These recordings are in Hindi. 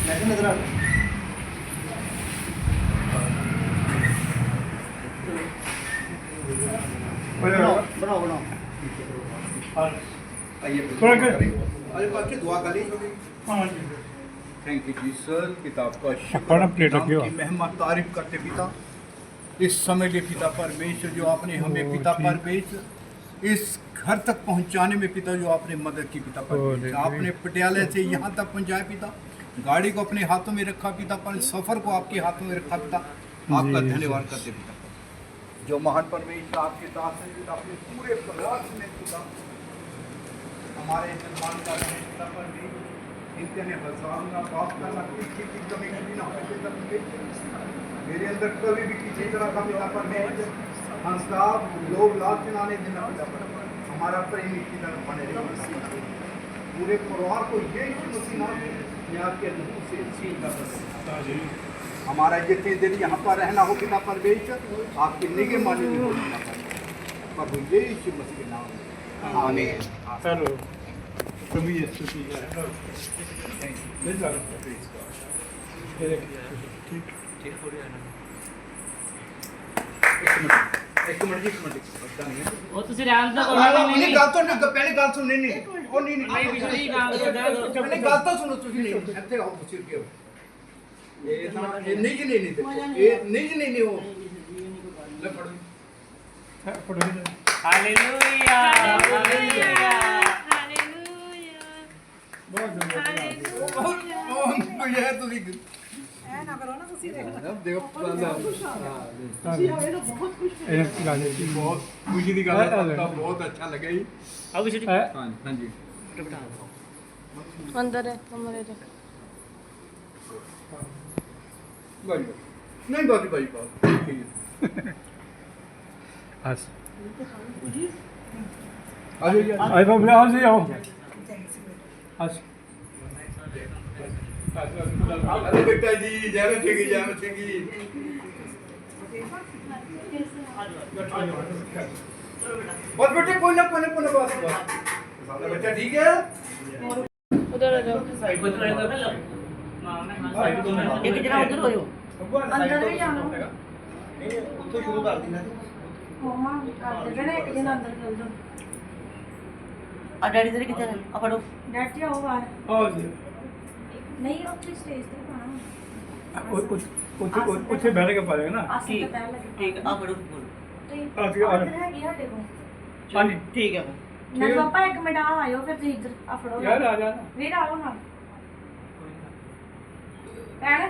नजर आ बनाओ बनाओ आइए दुआ कर ली। Thank you Jesus. पिता का शुक्र की महिमा तारीफ करते पिता इस समय के पिता परमेश्वर जो आपने हमें पिता परमेश्वर इस घर तक पहुंचाने में पिता जो आपने मदद की पिता परमेश्वर आपने पटियाले से यहाँ तक पहुंचाया पिता गाड़ी को अपने हाथों में रखा पिता पर सफर को आपके हाथों में रखा पिता आपका धन्यवाद करते पिता जो महान परमेश्वर आपके दास हैं पिता अपने पूरे परिवार में पिता हमारे निर्माण का पिता परमेश्वर इनके ने बचाना पाप करना किसी की कमी कभी ना हो पिता मेरे अंदर कभी भी किसी तरह का पिता परमेश्वर संस्कार लोग लाभ चलाने देना पिता पर हमारा प्रेम की तरफ बने रहे पूरे परिवार को यही मसीह नाम के अनुरूप से सील कर हमारा जितनी देर यहाँ पर रहना हो पिता परमेश्वर आपकी निगह मानी हो प्रभु यीशु मसीह के नाम आमीन। हेलो कभी स्तुति है एक मिनट वो ਤੁਸੀਂ ਰਾਮ ਦਾ नहीं गल तो नहीं पहले गल सुन नहीं वो नहीं ਨਹੀਂ ਪਿਛਲੀ ਰਾਮ पहले गल तो सुनो ਤੁਸੀਂ नहीं ਇੱਥੇ ਆਓ ਤੁਸੀਂ ਅੱਗੇ ਆਓ ਇਹ ਤਾਂ ਇਹ ਨਹੀਂ ਜੀ ਨਹੀਂ ਦੇਖੋ ਇਹ ਨਹੀਂ ਜੀ ਨਹੀਂ ਉਹ ਲੈ ਫੜੋ ਹਾਲੇਲੂਇਆ ਹਾਲੇਲੂਇਆ ਉਹ ਇਹ ਤੁਸੀਂ ਐ ਨਾ ਕਰੋ ਨਾ ਤੁਸੀਂ ਦੇਖੋ ਦੇਖੋ ਤੁਸੀਂ ਹੋਏ ਨਾ ਬਹੁਤ ਖੁਸ਼ ਹੋ ਬਹੁਤ ਖੁਸ਼ੀ ਦੀ ਗੱਲ ਹੈ ਤਾਂ ਬਹੁਤ ਅੱਛਾ ਲੱਗਿਆ ਜੀ ਅਬ ਛੁੱਟੀ ਹਾਂ ਹਾਂਜੀ अंदर है कमरे में ਬਾਈ ਨਹੀਂ ਬਾਈ बस ਆ ਜਾਓ ਜੀ आई बाबू आओ जी आओ बस अरे बेटा जी जय मचेगी बस बेटे कोई ना बस बेटा ठीक है उधर आ जाओ ਇੱਕ ਜਣਾ ਉਧਰ ਹੋਇਓ ਅੰਦਰ ਵੀ ਜਾਣਾ ਉੱਥੋਂ ਸ਼ੁਰੂ ਕਰ ਦਿੰਦਾ ਮਮਾ ਕਰ ਦੇ ਨਾ ਇੱਕ ਦਿਨ ਅੰਦਰ ਚਲ ਜਾਓ ਆ ਡੈਡੀ ਤੇਰੇ ਕਿੱਥੇ ਨੇ ਆ ਫੜੋ ਡੈਡ ਜੀ ਆਓ ਬਾਹਰ आओ जी ਨਹੀਂ ਉੱਥੇ ਸਟੇਜ ਤੇ ਪਾਣਾ ਉੱਥੇ ਬੈਠ ਕੇ ਪਾਏਗਾ ਨਾ ਆਸੀ ਤਾਂ ਪਹਿਲਾਂ ਲੱਗੇ ਠੀਕ ਆ ਫੜੋ ਤੇ ਆ ਜੀ, ਆ ਜਾਓ। ਹੈਗੀ ਸਾਡੇ ਕੋਲ ਹਾਂਜੀ ਠੀਕ ਹੈ ਨਾ ਪਾਪਾ ਇੱਕ ਮਿੰਟ ਆਇਓ ਫਿਰ ਤੁਸੀਂ ਇੱਧਰ ਆ ਫੜੋ यार आ जाना ਵੀਰ ਆਓ ਨਾ ਭੈਣ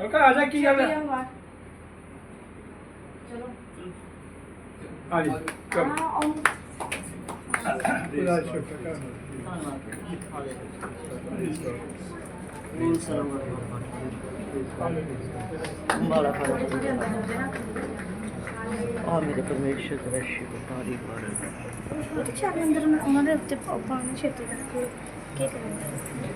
ओके आ जा की गल है ਆਓ ਬਾਹਰ ਚਲੋ हाँ जी चलो ਹਾਂ ਆਓ खुदा शुक्र कर ਬਾਲਾ ਫੜੋ ਇਹਦੇ ਅੰਦਰ ਹੋ ਜਾਣਾ ਆ ਮੇਰੇ ਪਰਮੇਸ਼ਰ ਦਾ ਸ਼ੁਕਰ ਤਾਰੀਫ ਕਰੇ ਉਹਦੇ ਛਾਲੇ ਅੰਦਰ ਉਹਨਾਂ ਦੇ ਉੱਤੇ ਪਾਣੀ ਛੇਤੀ ਕਰਕੇ ਕੀ ਕਰਾਂਗੇ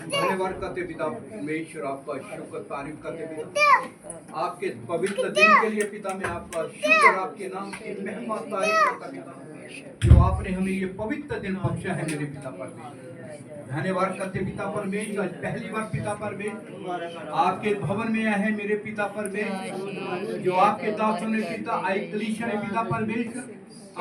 धन्यवाद करते पिता परमेश्वर आपका शुक्र तारीफ करते पिता आपके पवित्र दिन के लिए पिता मैं आपका शुक्र आपके नाम की महिमा तारीफ करता पिता जो आपने हमें ये पवित्र दिन बख्शा है मेरे पिता परमेश्वर धन्यवाद करते पिता परमेश्वर आज पहली बार पिता परमेश्वर आपके भवन में आए हैं मेरे पिता परमेश्वर जो आपके दासों ने पिता आई कलीसिया ने पिता परमेश्वर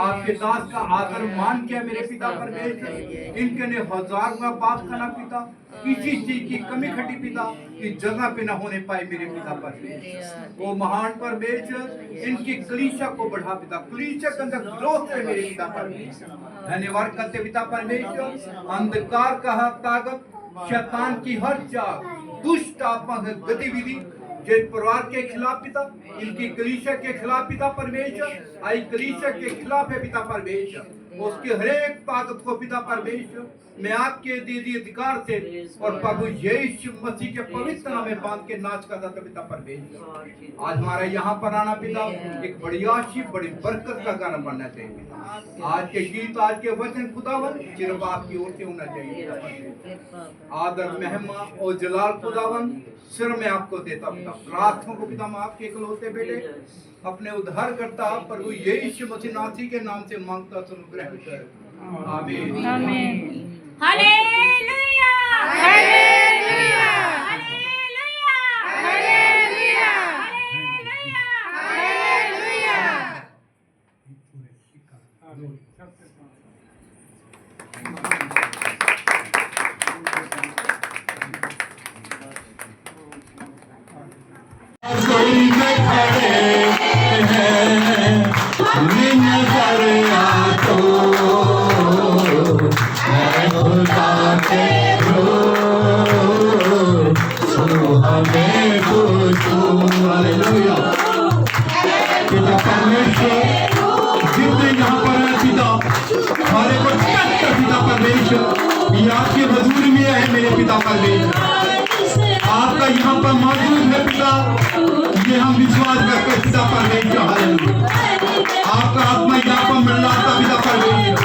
आपके दास का आदर मान किया मेरे पिता परमेश्वर इनके ने हजारों पाप करना पिता किसी चीज की कमी खटी पिता इस जगह पे न होने पाए मेरे पिता परमेश्वर वो महान परमेश्वर इनकी कलीसिया को बढ़ा पिता कलीसिया के अंदर ग्रोथ है मेरे पिता परमेश्वर धन्यवाद करते पिता परमेश्वर अंधकार का ताकत शैतान की हर चाल दुष्ट आत्मा की गतिविधि जिस परिवार के खिलाफ पिता इनकी कलीसिया के खिलाफ पिता परमेश्वर आई कलीसिया के खिलाफ है पिता परमेश्वर उसके हर एक ताकत को पिता परमेश्वर मैं आपके दीदी अधिकार से और प्रभु यीशु मसीह के पवित्र नाम में बांध के नाच करता था पिता परमेश्वर। आज हमारा यहाँ पर आना पिता एक बड़ी आशीष बड़ी बरकत का कारण बनना चाहिए पिता। आज के गीत आज के वचन खुदावन सिर्फ आपकी ओर से होना चाहिए पिता परमेश्वर। आदर महिमा और जलाल खुदावन सिर में आपको देता पिता। प्रार्थना को पिता मैं आपके इकलौते बेटे अपने उद्धार करता प्रभु यीशु मसीह नाथी के नाम से मांगता सुन ग्रहण कर आमीन आमीन। Hallelujah hallelujah hallelujah hallelujah hallelujah आपके हजूर में है मेरे पिता परमेश्वर, आपका यहाँ पर मौजूद है पिता। ये हम विश्वास करते पिता परमेश्वर, हालेलुया। आपका आत्मा यहाँ पर मंडलाता पिता परमेश्वर।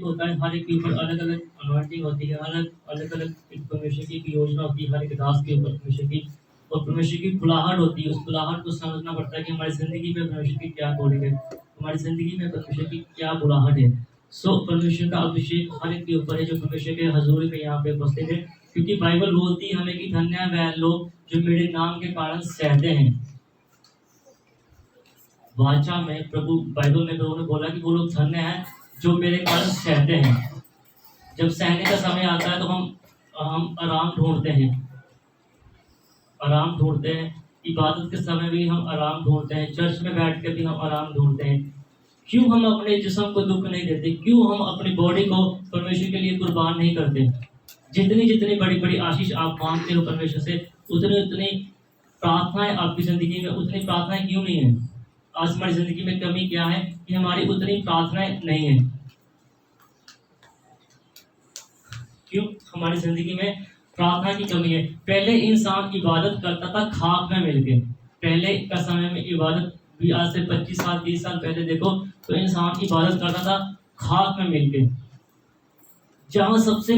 होता है, हर एक के ऊपर अलग अलग अनॉइंटिंग होती है, अलग अलग परमेश्वर की योजना होती है हर एक दास के ऊपर परमेश्वर की, और परमेश्वर की बुलाहट होती है। उस बुलाहट को समझना पड़ता है कि हमारी जिंदगी में परमेश्वर की क्या कॉलिंग है, हमारी जिंदगी में परमेश्वर की क्या बुलाहट है। सो परमेश्वर का अभिषेक हर एक के ऊपर है जो परमेश्वर के हजूरी में यहाँ पे उपस्थित है, क्योंकि बाइबल बोलती है हमें कि धन्य है वह लोग जो मेरे नाम के कारण सहते हैं। वाचा में प्रभु बाइबल में प्रभु ने बोला कि वो लोग धन्य हैं जो मेरे कारण सहते हैं। जब सहने का समय आता है तो हम आराम ढूंढते हैं, आराम ढूंढते हैं। इबादत के समय भी हम आराम ढूंढते हैं, चर्च में बैठ कर भी हम आराम ढूंढते हैं। क्यों हम अपने जिस्म को दुख नहीं देते? क्यों हम अपनी बॉडी को परमेश्वर के लिए कुर्बान नहीं करते? जितनी जितनी बड़ी बड़ी आशीष आप मांगते हो परमेश्वर से, उतनी उतनी प्रार्थनाएं आपकी जिंदगी में, उतनी प्रार्थनाएं क्यों नहीं है? आज हमारी जिंदगी में कमी क्या है कि हमारी उतनी प्रार्थनाएं नहीं है। क्यों हमारी जिंदगी में प्रार्थना की कमी है? पहले इंसान इबादत करता था खाक में मिलके। पहले का समय में इबादत भी आज से 25 साल 30 साल पहले देखो तो इंसान इबादत करता था खाक में मिलके। जहाँ सबसे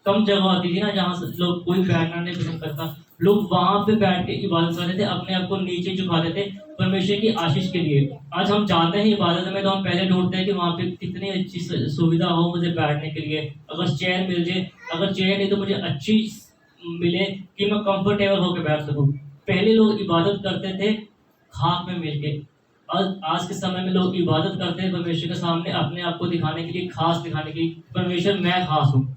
कम जगह होती थी ना जहाँ से लोग कोई बैठना नहीं पसंद करता, लोग वहां पे बैठ के इबादत करते थे, अपने आप को नीचे झुकाते थे परमेश्वर की आशीष के लिए। आज हम जाते हैं इबादत में तो हम पहले ढूंढते हैं कि वहाँ पे कितनी अच्छी सुविधा हो मुझे बैठने के लिए, अगर चेयर मिल जाए, अगर चेयर नहीं तो मुझे अच्छी मिले कि मैं कंफर्टेबल होकर बैठ सकूं। पहले लोग इबादत करते थे खाक में मिलके, और आज के समय में लोग इबादत करते हैं परमेश्वर के सामने अपने आप को दिखाने के लिए, खास दिखाने के लिए, परमेश्वर मैं खास हूँ।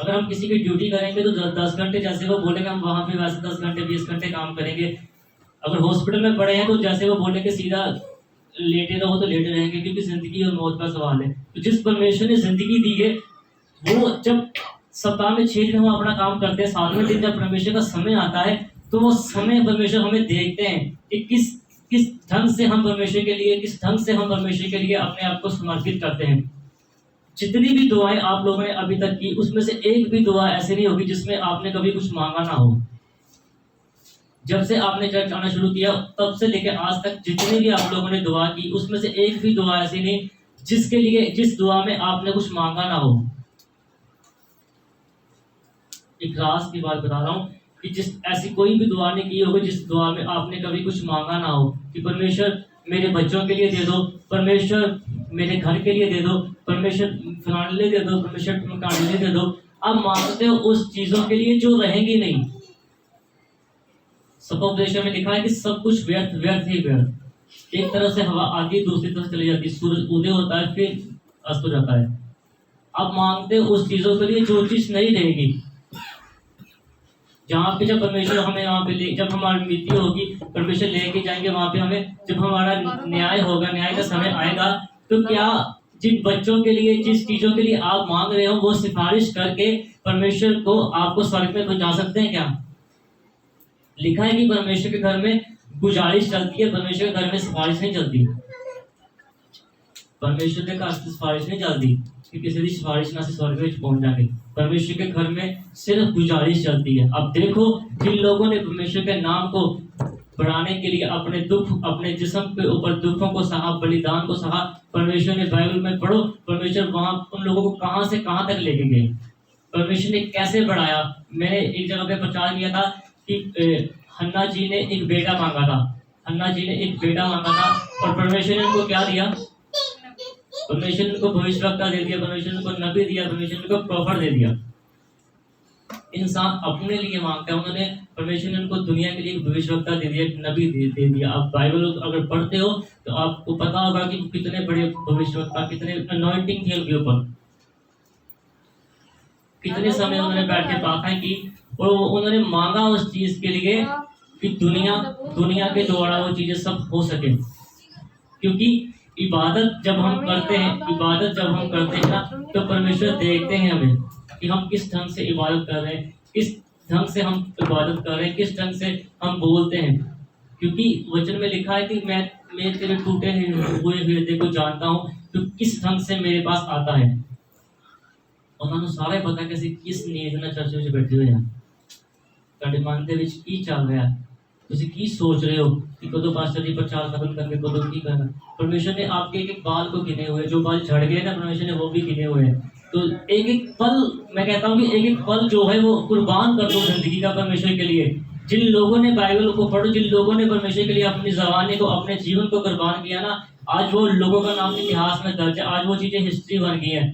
अगर हम किसी की ड्यूटी करेंगे तो 10 घंटे जैसे वो बोलेंगे हम वहां पे वैसे 10 घंटे 20 घंटे काम करेंगे। अगर हॉस्पिटल में पड़े हैं तो जैसे वो बोलेंगे सीधा लेटे रहो तो लेटे रहेंगे, क्योंकि जिंदगी और मौत का सवाल है। तो जिस परमेश्वर ने जिंदगी दी है वो जब सप्ताह में 6 दिन हम अपना काम करते हैं, 7वें दिन जब परमेश्वर का समय आता है तो वो समय परमेश्वर हमें देखते हैं कि किस ढंग से हम परमेश्वर के लिए, किस ढंग से हम परमेश्वर के लिए अपने आप को समर्पित करते हैं। जितनी भी दुआएं आप लोगों ने अभी तक की उसमें से एक भी दुआ ऐसी नहीं होगी जिसमें आपने कभी कुछ मांगा ना हो। जब से आपने चर्च आना शुरू किया तब से लेकर आज तक जितनी भी आप लोगों ने दुआ की उसमें से एक भी दुआ ऐसी नहीं जिसके लिए, जिस दुआ में आपने कुछ मांगा ना हो। एक राज की बात बता रहा हूँ कि जिस ऐसी कोई भी दुआ नहीं की होगी जिस दुआ में आपने कभी कुछ मांगा ना हो कि परमेश्वर मेरे बच्चों के लिए दे दो, परमेश्वर मेरे घर के लिए दे दो, परमेश्वर फलाने लिए दे दो, परमेश्वर मकान लिए दे दो। आप मांगते हो उस चीजों के लिए जो रहेंगी नहीं। सपोपदेश में लिखा है कि सब कुछ व्यर्थ व्यर्थ ही व्यर्थ। एक तरफ से हवा आती है दूसरी तरफ चली जाती है, सूरज उदय होता है फिर अस्त हो जाता है। आप मांगते हो उस चीजों के लिए जो चीज नहीं रहेगी। जहाँ पे जब परमेश्वर हमें वहाँ पे जब हमारी मृत्यु होगी परमेश्वर लेके जाएंगे वहाँ पे हमें, जब हमारा न्याय होगा, न्याय का समय आएगा, तो क्या जिन बच्चों के लिए, जिस चीजों के लिए आप मांग रहे हो वो सिफारिश करके परमेश्वर को आपको स्वर्ग में पहुंचा सकते हैं क्या? लिखा है कि परमेश्वर के घर में गुजारिश चलती है, परमेश्वर के घर में सिफारिश नहीं चलती। परमेश्वर के घर से सिफारिश नहीं चलती कि किसी की सिफारिश ना से स्वर्ग में पहुंच जाए। परमेश्वर के घर में सिर्फ गुजारिश चलती है। अब देखो जिन लोगों ने परमेश्वर के नाम को बढ़ाने के लिए अपने दुख, अपने जिस्म के ऊपर दुखों को सहा, बलिदान को सहा, परमेश्वर ने बाइबल में पढ़ो परमेश्वर वहां उन लोगों को कहां से कहां तक लेके गए, परमेश्वर ने कैसे बढ़ाया। मैंने एक जगह पे प्रचार किया था कि हन्ना जी ने एक बेटा मांगा था, हन्ना जी ने एक बेटा मांगा था और परमेश्वर ने उनको क्या दिया? परमेश्वर ने उनको भविष्यवक्ता दे दिया, परमेश्वर ने उनको नबी दिया, परमेश्वर ने उनको प्रॉफिट दे दिया। इंसान अपने लिए मांगता है, उन्होंने परमेश्वर ने उनको दुनिया के लिए भविष्यवक्ता दे दिया, नबी दे दिया। आप बाइबल अगर पढ़ते हो तो आपको पता होगा कि कितने बड़े भविष्यवक्ता, कितने अनॉइंटिंग थी उनके ऊपर, कितने समय उन्होंने बैठ के प्रार्थना की और उन्होंने मांगा उस चीज के लिए कि दुनिया के द्वारा वो चीजें सब हो सके। क्योंकि इबादत जब हम करते हैं ना तो परमेश्वर देखते हैं हमें कि हम किस ढंग से इबादत कर रहे हैं, किस ढंग से हम इबादत कर रहे हैं, किस ढंग से हम बोलते हैं। क्योंकि वचन में लिखा है कि मैं तेरे टूटे हुए हृदय को जानता हूँ, तो किस ढंग से मेरे पास आता है। उन्होंने सारे पता कैसे किस नींद में चर्च में बैठे हुए हैं, ਤੁਹਾਡੇ ਮਨ ਦੇ ਵਿੱਚ ਕੀ ਚੱਲ ਰਿਹਾ, ਤੁਸੀਂ ਕੀ सोच रहे हो कि कदों पास्टर जी प्रचार खत्म करके कदों की करना। परमेश्वर ने आपके एक एक बाल को गिने हुए, जो बाल झड़ गए ना परमेश्वर ने वो भी गिने हुए हैं। तो एक एक पल, मैं कहता हूँ कि एक एक पल जो है वो कुर्बान कर दो जिंदगी का परमेश्वर के लिए। जिन लोगों ने बाइबल को पढ़ो, जिन लोगों ने परमेश्वर के लिए अपनी जबानी को, अपने जीवन को कुर्बान किया ना, आज वो लोगों का नाम इतिहास में दर्ज है, आज वो चीजें हिस्ट्री बन गई है।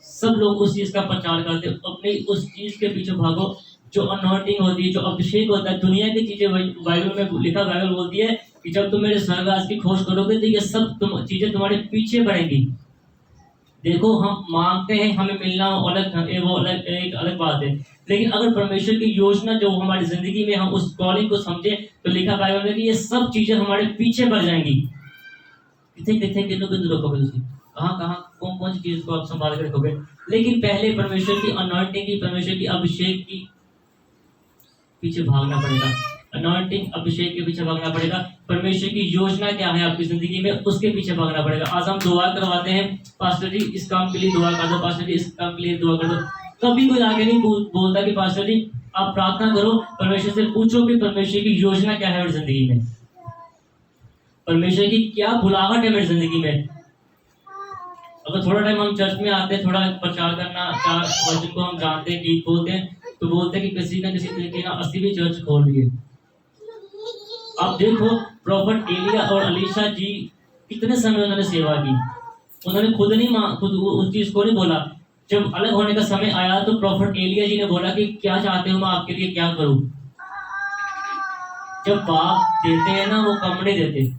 सब लोग उस चीज का प्रचार करते, अपनी उस चीज के पीछे भागो जो अनॉइंटिंग होती है, जो अभिषेक होता है। दुनिया की चीजें बाइबल में लिखा, बाइबल बोलती है कि जब तुम मेरे स्वर्गवास की खोज करोगे तो ये सब चीजें तुम्हारे पीछे बढ़ेंगी। देखो हम मांगते हैं हमें मिलना वो अलग एक अलग बात है, लेकिन अगर परमेश्वर की योजना जो हमारी जिंदगी में हम उस कॉलिंग को समझे तो लिखा बाइबल में कि ये सब चीजें हमारे पीछे बढ़ जाएंगी। कितने किन्नू रखोगे तुम, कहाँ कौन सी चीज को आप संभाल कर रखोगे। लेकिन पहले परमेश्वर की अनॉइंटिंग की, परमेश्वर की अभिषेक की पीछे भागना पड़ेगा, अनॉइंटिंग अभिषेक के पीछे भागना पड़ेगा। परमेश्वर की योजना क्या है आपकी जिंदगी में उसके पीछे भागना पड़ेगा। आज हम दुआ करवाते हैं, पास्टर जी इस काम के लिए दुआ कर दो, पास्टर जी इस काम के लिए दुआ कर दो। कभी कोई आगे नहीं बोलता कि पास्टर जी आप प्रार्थना करो, परमेश्वर से पूछो कि परमेश्वर की योजना क्या है मेरी जिंदगी में, परमेश्वर की क्या बुलाहट है मेरी जिंदगी में। अगर थोड़ा टाइम हम चर्च में आते हैं, थोड़ा प्रचार करना, 4 वचन को हम जानते हैं, गीत बोलते हैं, तो बोलते हैं कि किसी न किसी तरीके ना असली भी चर्च खोल लिए। आप देखो प्रॉफिट एलिया और अलीशा जी कितने समय उन्होंने सेवा की। उन्होंने खुद नहीं खुद उस चीज को नहीं बोला। जब अलग होने का समय आया तो प्रॉफिट एलिया जी ने बोला कि क्या चाहते हो, मैं आपके लिए क्या करूं। जब बाप देते हैं ना, वो कम नहीं देते।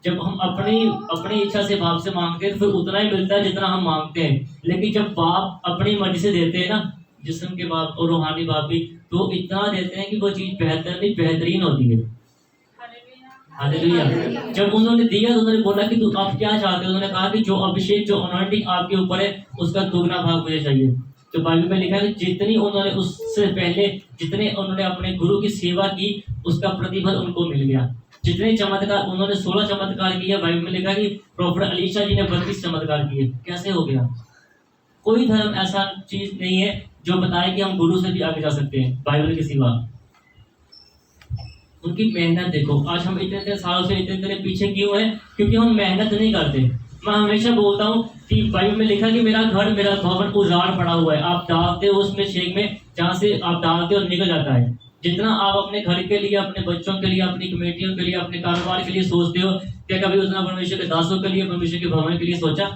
जब हम अपनी इच्छा से बाप से मांगते हैं तो फिर उतना ही मिलता है जितना हम मांगते हैं। लेकिन जब बाप अपनी मर्जी से देते हैं ना, जिस्म के बाप और रूहानी बाप भी, तो इतना देते हैं कि वो चीज बेहतर नहीं बेहतरीन होती है। हालेलुया। जब उन्होंने दिया तो उन्होंने बोला कि तू आप क्या चाहते हो। उन्होंने कहा कि जो अभिषेक, जो अनॉइंटिंग आपके ऊपर है, उसका दुगना भाग मुझे चाहिए। तो बाइबल में लिखा है कि जितनी उन्होंने उससे पहले जितने उन्होंने अपने गुरु की सेवा की, उसका प्रतिफल उनको मिल गया। जितने चमत्कार उन्होंने 16 चमत्कार किया, बाइबल में लिखा कि प्रॉफिट अलीशा जी ने 32 चमत्कार किए। कैसे हो गया? कोई धर्म ऐसा चीज नहीं है जो बताए कि हम गुरु से भी आगे जा सकते हैं बाइबल के सिवा। उनकी मेहनत देखो। आज हम इतने सालों से इतने पीछे क्यों हैं? क्योंकि हम मेहनत नहीं करते। मैं हमेशा बोलता हूँ कि बाइबल में लिखा कि मेरा घर, मेरा भवन उजाड़ पड़ा हुआ है। आप डालते हो उसमें शेख में, जहाँ से आप डालते हो निकल जाता है। जितना आप अपने घर के लिए, अपने बच्चों के लिए, अपनी कमेटियों के लिए, अपने कारोबार के लिए सोचते हो, क्या कभी उतना परमेश्वर के दासों के लिए, परमेश्वर के भवन के लिए सोचा?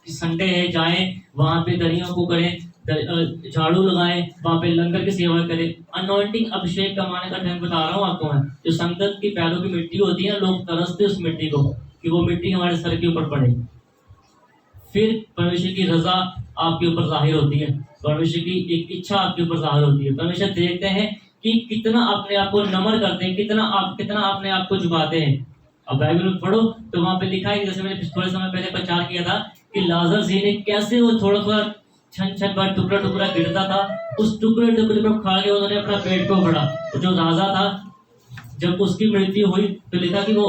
कि संडे है, जाएं वहां पे दरियों को करें, झाड़ू लगाएं, वहां पे लंगर की सेवा करें। अनॉइंटिंग अभिषेक कमाने का ढंग बता रहा हूँ आपको मैं। जो संगत की पैरों की मिट्टी होती है ना, लोग तरसते उस मिट्टी को कि वो मिट्टी हमारे सर के ऊपर पड़े। फिर परमेश्वर की रजा आपके ऊपर जाहिर होती है, परमेश्वर की एक इच्छा आपके ऊपर जाहिर होती है। परमेश्वर देखते हैं कि कितना अपने आप को नम्र करते हैं, कितना अपने आप को झुकाते हैं। अब बाइबल में पढ़ो तो वहां पे लिखा है कि जैसे मैंने थोड़े समय पहले प्रचार किया था कि लाजर जी ने कैसे वो थोड़ा छन बार टुकड़ा गिरता था, उस टुकड़े को खा के उन्होंने अपना पेट को भरा। जो राजा था, जब उसकी मृत्यु हुई तो लिखा कि वो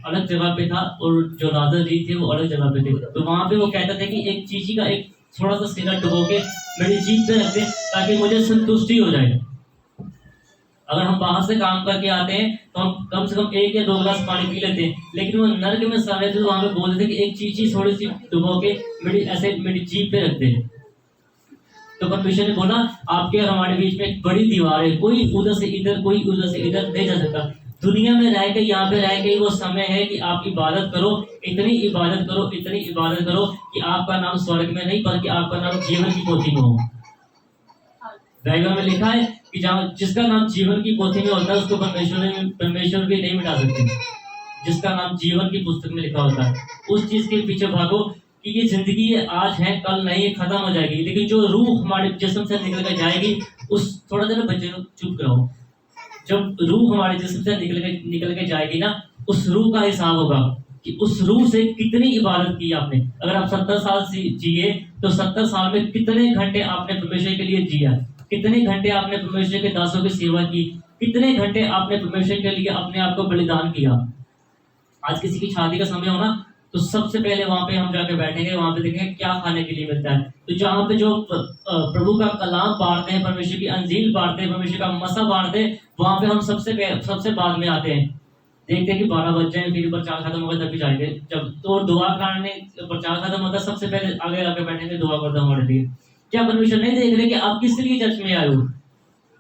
अलग जगह पे था और जो लाजर जी थे वो अलग जगह पे थे। तो वहां पे वो कहता था कि एक चीजी का एक थोड़ा सा सिरा डुबो के मेरी जीभ पे रख दे ताकि मुझे संतुष्टि हो जाए। अगर हम बाहर से काम करके आते हैं तो हम कम से कम 1 या 2 गिलास पानी पी लेते हैं, लेकिन वो नर्क में सड़ रहे थे तो वहां पे बोलते थे कि एक चीज थोड़ी सी डुबो के मेरी जीभ पे रख दे। तो परमेश्वर ने बोला आपके और हमारे बीच में एक बड़ी दीवार है, कोई उधर से इधर, कोई उधर से इधर नहीं जा सकता। दुनिया में रह के, यहाँ पे रह के वो समय है कि आप इबादत करो, इतनी इबादत करो कि आपका नाम स्वर्ग में नहीं बल्कि आपका नाम जीवन की पोथी में हो। बाइबल में लिखा है कि जहाँ जिसका नाम जीवन की पोथी में होता है उसको परमेश्वर भी नहीं मिटा सकते। जिसका नाम जीवन की पुस्तक में लिखा होता है, उस चीज के पीछे भागो कि ये जिंदगी है, आज है कल नहीं, ये खत्म हो जाएगी। लेकिन जो रूह हमारे जिस्म से निकल कर जाएगी, उस थोड़ा देर बच्चे लोग चुप रहो, जब रूह हमारे जिस्म से निकल के जाएगी ना, उस रूह का हिसाब होगा कि उस रूह से कितनी इबादत की आपने। अगर आप 70 साल जिए तो 70 साल में कितने घंटे आपने परमेश्वर के लिए जिया, कितने घंटे आपने परमेश्वर के दासों की सेवा की, कितने घंटे आपने परमेश्वर के लिए अपने आप को बलिदान किया। आज किसी की शादी का समय हो ना, तो सबसे पहले वहां पे हम जाके बैठेंगे, वहां पे देखेंगे क्या खाने के लिए मिलता है। तो जहाँ पे जो प्रभु का कलाम बांटते हैं, परमेश्वर की अंजील बांटते हैं, परमेश्वर का मसा बांटते हैं, वहां पे हम सबसे बाद में आते हैं। देखते हैं कि 12 बज जाए, फिर प्रचार खत्म होगा तभी जाएंगे। जब तो दुआ कराने प्रचार खत्म होता है, सबसे पहले आगे आके बैठेंगे, दुआ करते हमारे लिए। क्या परमेश्वर नहीं देख रहे कि आप किस लिए चर्च में आए हो?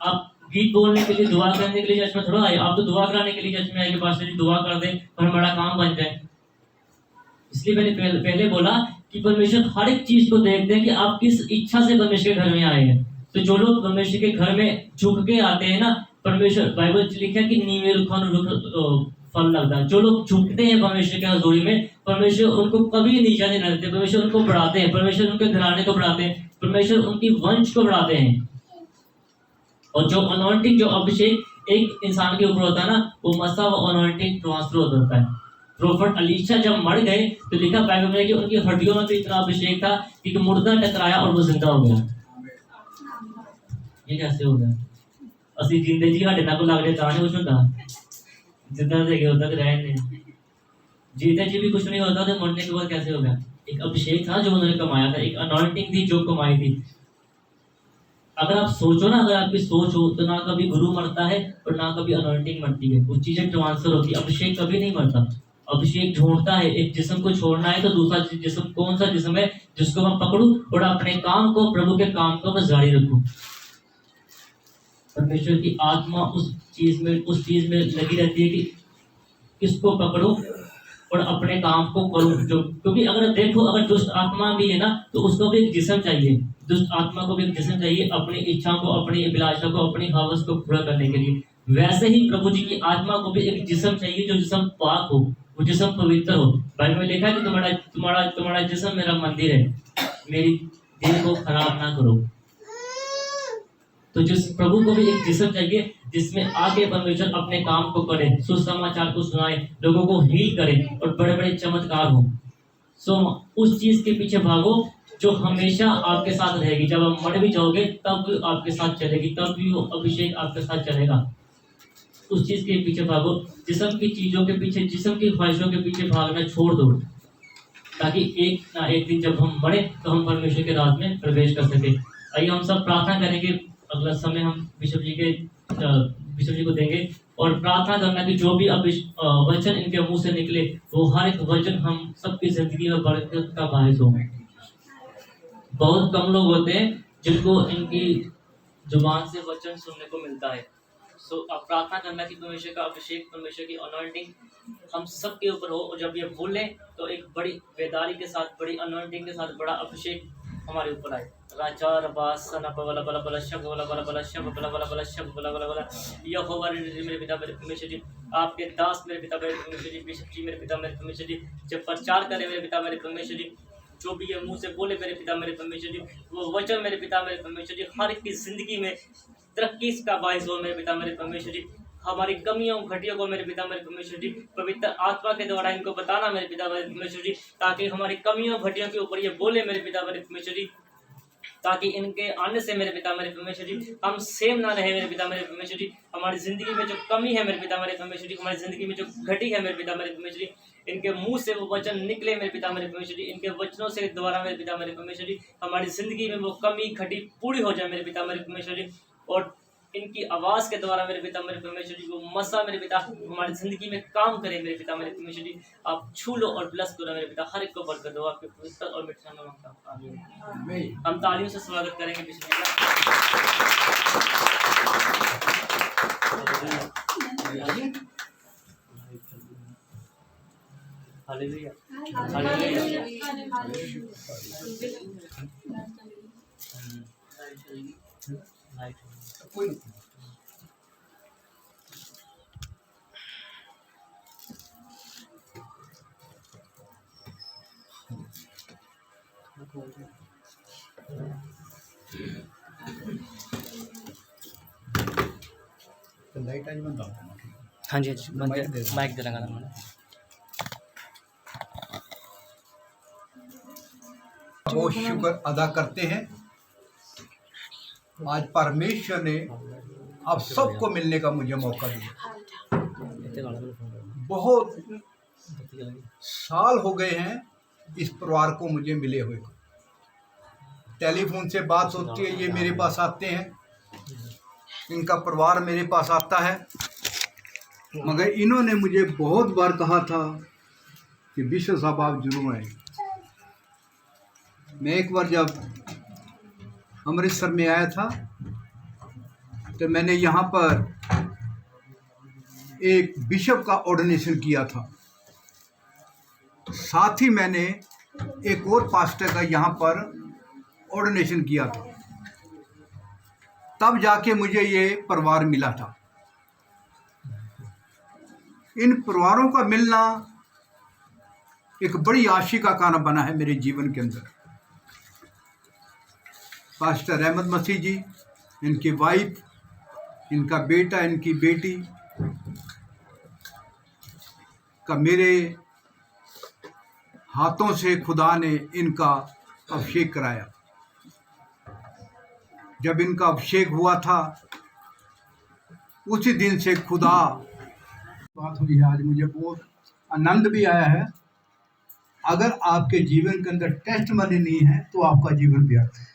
आप गीत बोलने के लिए, दुआ करने के लिए चर्च में थोड़ा आए, आप तो दुआ कराने के लिए चर्च में आए कि पास्टर जी दुआ कर दें और हमारा काम बन जाए। इसलिए मैंने पहले बोला कि परमेश्वर हर एक चीज को देखते हैं कि आप किस इच्छा से परमेश्वर के घर में आए हैं। तो जो लोग परमेश्वर के घर में झुक के आते हैं ना, परमेश्वर बाइबल लिखा है कि नीवे रुख फल लगता है। जो लोग झुकते हैं परमेश्वर के हजूरी में, परमेश्वर उनको कभी नीचा नहीं रहते, परमेश्वर उनको बढ़ाते हैं, परमेश्वर उनके घराने को बढ़ाते हैं, परमेश्वर उनकी वंश को बढ़ाते हैं। और जो अनॉइंटिंग, जो अभिषेक एक इंसान के ऊपर होता है ना, वो मसा व अनॉइंटिंग ट्रांसफर होता है। प्रॉफिट अलीशा जब मर गए तो लिखा बाइबल में कि उनकी हड्डियों में भी इतना अभिषेक था कि मुर्दा टकराया और वो जिंदा हो गया। ये कैसे हो गया? असली जिंदे जी हड्डे ना को लग जाए ताने कुछ होता, जिंदा देखे होता तो रहे नहीं, जीते जी भी कुछ नहीं होता, तो मरने के बाद कैसे हो गया? एक अभिषेक था जो उन्होंने कमाया था, एक अनॉइंटिंग थी जो कमाई थी। अगर आप सोचो ना, अगर आपकी सोच हो तो ना कभी गुरु मरता है और ना कभी अनॉइंटिंग मरती है, वो चीजें ट्रांसफर होती है। अभिषेक कभी नहीं मरता, अभिषेक ढूंढता है, एक जिस्म को छोड़ना है तो दूसरा जिस्म कौन सा जिस्म है जिसको मैं पकड़ूं और अपने काम को, प्रभु के काम को मैं जारी रखूं। परमेश्वर की आत्मा उस चीज में लगी रहती है कि किसको पकड़ूं और अपने काम को करूं। जो क्योंकि अगर देखो, अगर दुष्ट आत्मा भी है ना तो उसको भी एक जिस्म चाहिए, दुष्ट आत्मा को भी एक जिस्म चाहिए अपनी इच्छा को, अपनी अभिलाषा को, अपनी हवस को पूरा करने के लिए। वैसे ही प्रभु जी की आत्मा को भी एक जिस्म चाहिए जो जिस्म पाक हो, वो जिस्म पवित्र हो। बाइबल में लिखा है कि तुम्हारा जिस्म मेरा मंदिर है, मेरी दिल को खराब ना करो। तो जिस प्रभु को भी एक जिस्म चाहिए जिसमें आगे परमेश्वर अपने काम को करे, सुसमाचार को सुनाए, लोगों को हील करे और बड़े बड़े चमत्कार हो। सो उस चीज के पीछे भागो जो हमेशा आपके साथ रहेगी। जब आप मर भी जाओगे तब भी आपके साथ चलेगी, तब भी वो अभिषेक आपके साथ चलेगा। उस चीज के पीछे भागो, जिस्म की चीजों के पीछे, जिस्म की ख्वाहिशों के पीछे भागना छोड़ दो, ताकि एक ना एक दिन जब हम मरे तो हम परमेश्वर के राज में प्रवेश कर सके। आइए हम सब प्रार्थना करेंगे। अगला समय हम बिशप जी को देंगे और प्रार्थना करना कि जो भी वचन इनके मुंह से निकले वो हर एक वचन हम सबकी जिंदगी में बरकत का बायस हो। बहुत कम लोग होते हैं जिनको इनकी जुबान से वचन सुनने को मिलता है। सो अब प्रार्थना करना कि परमेश्वर का अभिषेक, परमेश्वर की अनॉइंटिंग हम सबके ऊपर हो और जब ये बोले तो एक बड़ी बेदारी के साथ, बड़ी अनॉइंटिंग के साथ बड़ा अभिषेक हमारे ऊपर आए। राजा रबास सना बला बला बला शब बला बला बला शब बला बला बला शब बला बला बला। यहोवा मेरे पिता मेरे परमेश्वर जी, आपके दास मेरे पिता मेरे परमेश्वर जी, बिशप जी मेरे पिता मेरे परमेश्वर जी, जब प्रचार करे मेरे पिता मेरे परमेश्वर जी, जो भी ये मुंह से बोले मेरे पिता मेरे परमेश्वर जी, वो वचन मेरे पिता मेरे परमेश्वर जी हर एक की जिंदगी में तरक्की का बायस हो मेरे पिता मेरे परमेश्वर जी। हमारी कमियों घटियों को मेरे पिता मेरे परमेश्वर जी पवित्र आत्मा के द्वारा इनको बताना मेरे पिता मेरे परमेश्वर जी, ताकि हमारी कमियों घटियों के ऊपर ये बोले मेरे पिता मेरे परमेश्वर जी, ताकि इनके आने से मेरे पिता मेरे परमेश्वर जी हम सेम ना रहे मेरे पिता मेरे परमेश्वर जी। हमारी जिंदगी में जो कमी है मेरे पिता मेरे परमेश्वर जी, हमारी जिंदगी में जो घटी है मेरे पिता मेरे परमेश्वर जी, इनके मुंह से वो वचन निकले मेरे पिता मेरे परमेश्वर जी, इनके वचनों से द्वारा मेरे पिता मेरे परमेश्वर जी हमारी जिंदगी में वो कमी घटी पूरी हो जाए मेरे पिता मेरे परमेश्वर जी। और इनकी आवाज के द्वारा मेरे पिता मेरे परमेश्वर जी वो मसा मेरे पिता हमारी जिंदगी में काम करे मेरे पिता मेरे परमेश्वर जी। आप छू लो और ब्लेस करो मेरे पिता, हर एक को बरकत दो आपके पवित्र और मीठे नाम में मांगता हूं, आमीन। हम तालियों से स्वागत करेंगे बिशप जी का। हालेलुया कोई लाइट आज बंद। हाँ जी माइक दे लगा मैंने। बहुत शुक्र अदा करते हैं, आज परमेश्वर ने आप सबको मिलने का मुझे मौका दिया। बहुत साल हो गए हैं इस परिवार को मुझे मिले हुए। टेलीफोन से बात होती है, ये मेरे पास आते हैं, इनका परिवार मेरे पास आता है, मगर इन्होंने मुझे बहुत बार कहा था कि बिशप साहब आप जरूर आए। मैं एक बार जब अमृतसर में आया था तो मैंने यहाँ पर एक बिशप का ऑर्डिनेशन किया था, साथ ही मैंने एक और पास्टर का यहाँ पर ऑर्डिनेशन किया था। तब जाके मुझे ये परिवार मिला था। इन परिवारों का मिलना एक बड़ी आशी का कारण बना है मेरे जीवन के अंदर। पास्टर रहमत मसीह जी, इनकी वाइफ, इनका बेटा, इनकी बेटी का मेरे हाथों से खुदा ने इनका अभिषेक कराया। जब इनका अभिषेक हुआ था उसी दिन से खुदा बात हुई है। आज मुझे बहुत आनंद भी आया है। अगर आपके जीवन के अंदर टेस्टमनी नहीं है तो आपका जीवन व्यर्थ है।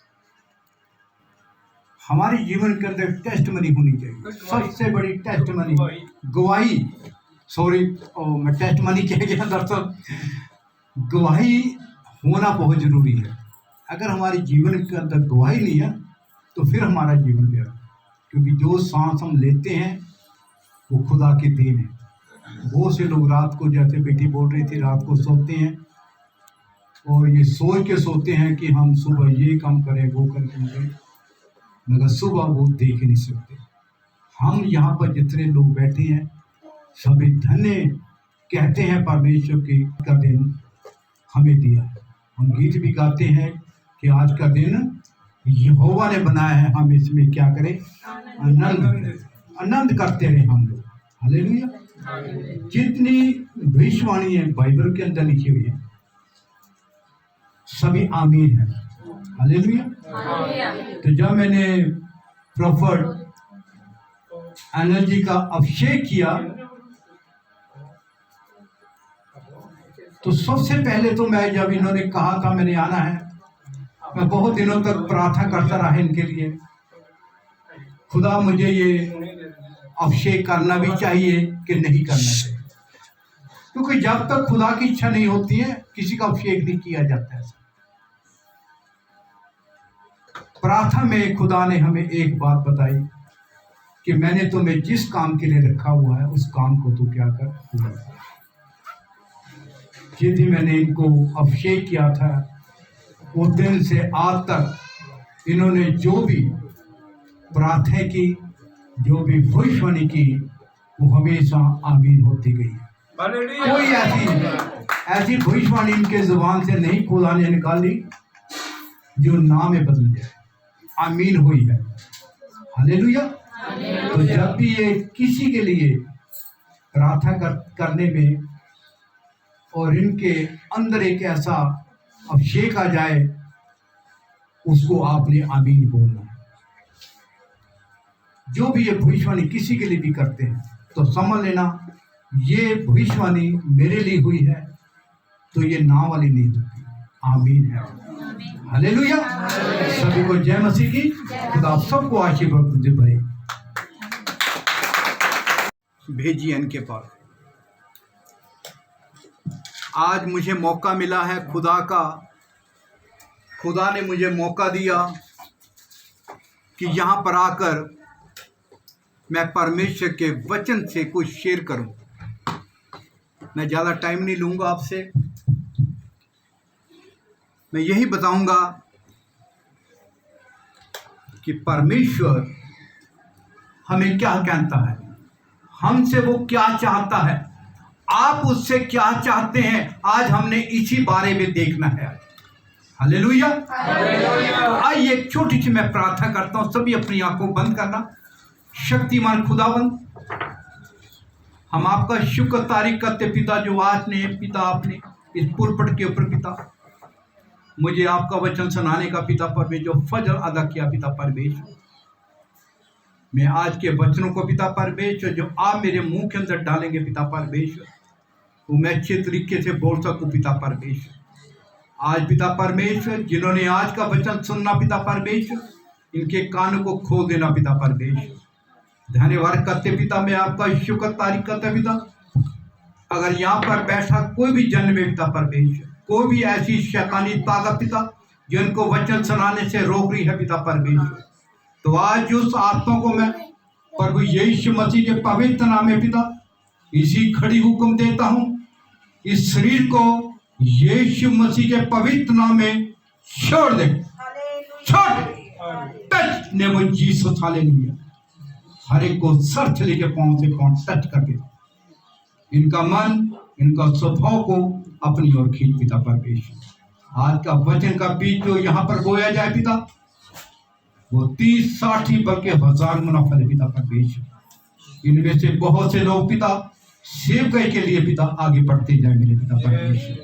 हमारे जीवन के अंदर टेस्टमनी होनी चाहिए, सबसे बड़ी टेस्टमनी, गवाही सॉरी मैं टेस्ट मनी कह गया दरअसल। गवाही होना बहुत ज़रूरी है। अगर हमारे जीवन के अंदर गवाही नहीं है तो फिर हमारा जीवन व्यर्थ, क्योंकि जो सांस हम लेते हैं वो खुदा की देन है। बहुत से लोग रात को, जैसे बेटी बोल रही थी, रात को सोते हैं और ये सोच के सोते हैं कि हम सुबह ये काम करें वो करें, मगर सुबह वो देख नहीं सकते। हम यहाँ पर जितने लोग बैठे हैं सभी धन्य कहते हैं परमेश्वर की का दिन हमें दिया है। हम गीत भी गाते हैं कि आज का दिन यहोवा ने बनाया है, हम इसमें क्या करें, आनंद करते रहे हम लोग। हालेलुया। जितनी भविष्यवाणी है बाइबल के अंदर लिखी हुई है सभी आमीन है। हालेलुया। तो जब मैंने प्रॉफिट एनर्जी का अभिषेक किया तो सबसे पहले तो मैं, जब इन्होंने कहा था मैंने आना है, मैं बहुत दिनों तक प्रार्थना करता रहा इनके लिए, खुदा मुझे ये अभिषेक करना भी चाहिए कि नहीं करना चाहिए, क्योंकि जब तक खुदा की इच्छा नहीं होती है किसी का अभिषेक नहीं किया जाता है। प्रार्थना में खुदा ने हमें एक बात बताई कि मैंने तुम्हें जिस काम के लिए रखा हुआ है उस काम को तू क्या कर पूरा कर। जिस दिन मैंने इनको अभिषेक किया था उस दिन से आज तक इन्होंने जो भी प्रार्थना की, जो भी भविष्यवाणी की, वो हमेशा आमीन होती गई है। कोई ऐसी भविष्यवाणी इनके जुबान से नहीं खुदा ने निकाली जो नाम में बदल जाए। आमीन हुई है। हालेलुया। तो जब भी ये किसी के लिए प्रार्थना करने में और इनके अंदर एक ऐसा अभिषेक आ जाए, उसको आपने आमीन बोलना है। जो भी ये भविष्यवाणी किसी के लिए भी करते हैं तो समझ लेना ये भविष्यवाणी मेरे लिए हुई है, तो ये नाम वाली नहीं होती। आमीन है। हालेलुया। सभी को जय मसीह की। खुदा सबको आशीर्वाद दे भाई। भेजिए इनके पास। आज मुझे मौका मिला है खुदा ने मुझे मौका दिया कि यहाँ पर आकर मैं परमेश्वर के वचन से कुछ शेयर करूं। मैं ज़्यादा टाइम नहीं लूँगा आपसे। मैं यही बताऊंगा कि परमेश्वर हमें क्या कहता है, हमसे वो क्या चाहता है, आप उससे क्या चाहते हैं। आज हमने इसी बारे में देखना है। हालेलुया। तो आइए एक छोटी सी मैं प्रार्थना करता हूँ, सभी अपनी आंखों बंद करना। शक्तिमान खुदावंद, हम आपका शुक्र तारीफ करते पिता, जो आज ने पिता आपने इस पुलपट के ऊपर पिता मुझे आपका वचन सुनाने का पिता परमेश्वर जो फजर अदा किया पिता परमेश्वर। मैं आज के वचनों को पिता परमेश्वर जो आप मेरे मुंह के अंदर डालेंगे पिता परमेश्वर, वो मैं अच्छे तरीके से बोल सकूं पिता परमेश्वर। आज पिता परमेश्वर जिन्होंने आज का वचन सुनना पिता परमेश्वर, इनके कानों को खोल देना पिता परमेश्वर। धन्यवाद करते पिता, मैं आपका शुक्र तारीफ करता पिता। अगर यहाँ पर बैठा कोई भी जन में पिता परमेश्वर, कोई भी ऐसी शैतानी ताकत पिता जिनको वचन सुनाने से रोक रही है पिता परमेश्वर, तो आज उस आत्मा को मैं प्रभु यीशु मसीह के पवित्र नाम में पिता इसी खड़ी हुक्म देता हूँ, इस शरीर को यीशु मसीह के पवित्र नाम में छोड़ दे। छोड़ टच ने वो जीसस हालेलुया। हर एक को सर से लेके पांव से पांव टच करके इनका मन, इनका स्वभाव को अपनी ओर खींच पिता परमेश्वर। आज का वचन का बीज जो यहाँ पर बोया जाए पिता, वो 30, 60 बल्कि 1000 गुना फले पिता परमेश्वर। इनमें से बहुत से लोग पिता सेवकाई के लिए पिता आगे बढ़ते जाए मेरे पिता परमेश्वर,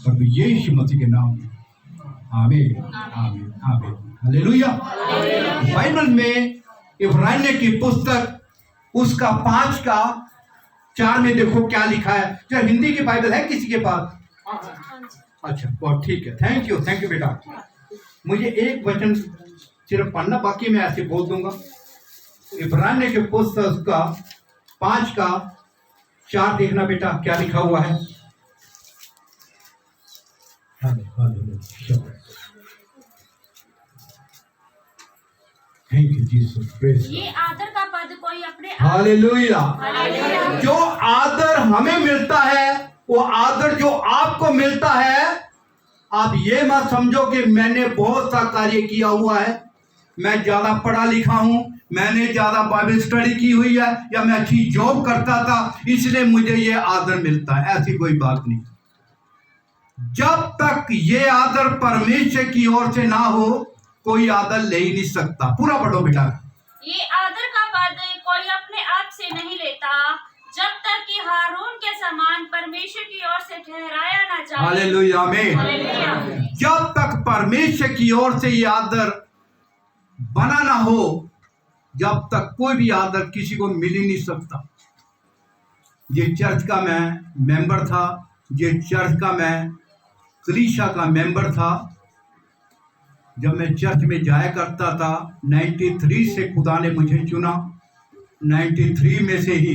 प्रभु यीशु मसीह के नाम में आमीन आमीन आमीन। हालेलुया। बाइबल में इब्रानियों की पुस्तक उसका 5:4 में देखो क्या लिखा है। जो हिंदी की बाइबल है किसी के पास? अच्छा, बहुत ठीक है। थैंक यू बेटा। मुझे एक वचन सिर्फ पढ़ना, बाकी मैं ऐसे बोल दूंगा। इब्रानियों की पुस्तक का 5:4 4 देखना बेटा क्या लिखा हुआ है। थैंक यू जीसस, प्रेज ये आदर का पद कोई अपने हालेलुया। जो आदर हमें मिलता है वो आदर जो आपको मिलता है, आप ये मत समझो कि मैंने बहुत सा कार्य किया हुआ है, मैं ज्यादा पढ़ा लिखा हूं, मैंने ज्यादा बाइबल स्टडी की हुई है, या मैं अच्छी जॉब करता था इसलिए मुझे ये आदर मिलता है। ऐसी कोई बात नहीं। जब तक ये आदर परमेश्वर की ओर से ना हो कोई आदर ले ही नहीं सकता। पूरा पढ़ो बेटा। ये आदर का पद कोई अपने आप से नहीं लेता, जब तक कि हारून के समान परमेश्वर की ओर से ठहराया ना जाए। हालेलुया, आमीन। हालेलुया। जब तक परमेश्वर की ओर से ये आदर बना ना हो, जब तक कोई भी आदर किसी को मिल ही नहीं सकता। ये चर्च का मैं मेंबर था, ये चर्च का मैं कलीसिया का मेंबर था। जब मैं चर्च में जाया करता था 93 से खुदा ने मुझे चुना। 93 में से ही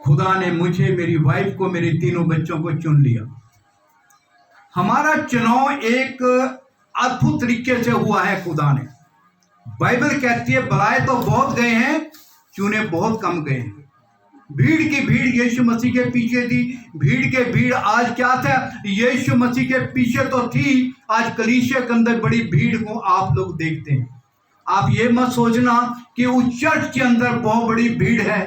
खुदा ने मुझे, मेरी वाइफ को, मेरे तीनों बच्चों को चुन लिया। हमारा चुनाव एक अद्भुत तरीके से हुआ है। खुदा ने, बाइबल कहती है बुलाए तो बहुत गए हैं, चुने बहुत कम गए हैं। भीड़ की भीड़ यीशु मसीह के पीछे थी। भीड़ के भीड़ आज क्या था? यीशु मसीह के पीछे तो थी, आज कलीसिया के अंदर बड़ी भीड़ को आप लोग देखते हैं। आप ये मत सोचना कि उस चर्च के अंदर बहुत बड़ी भीड़ है।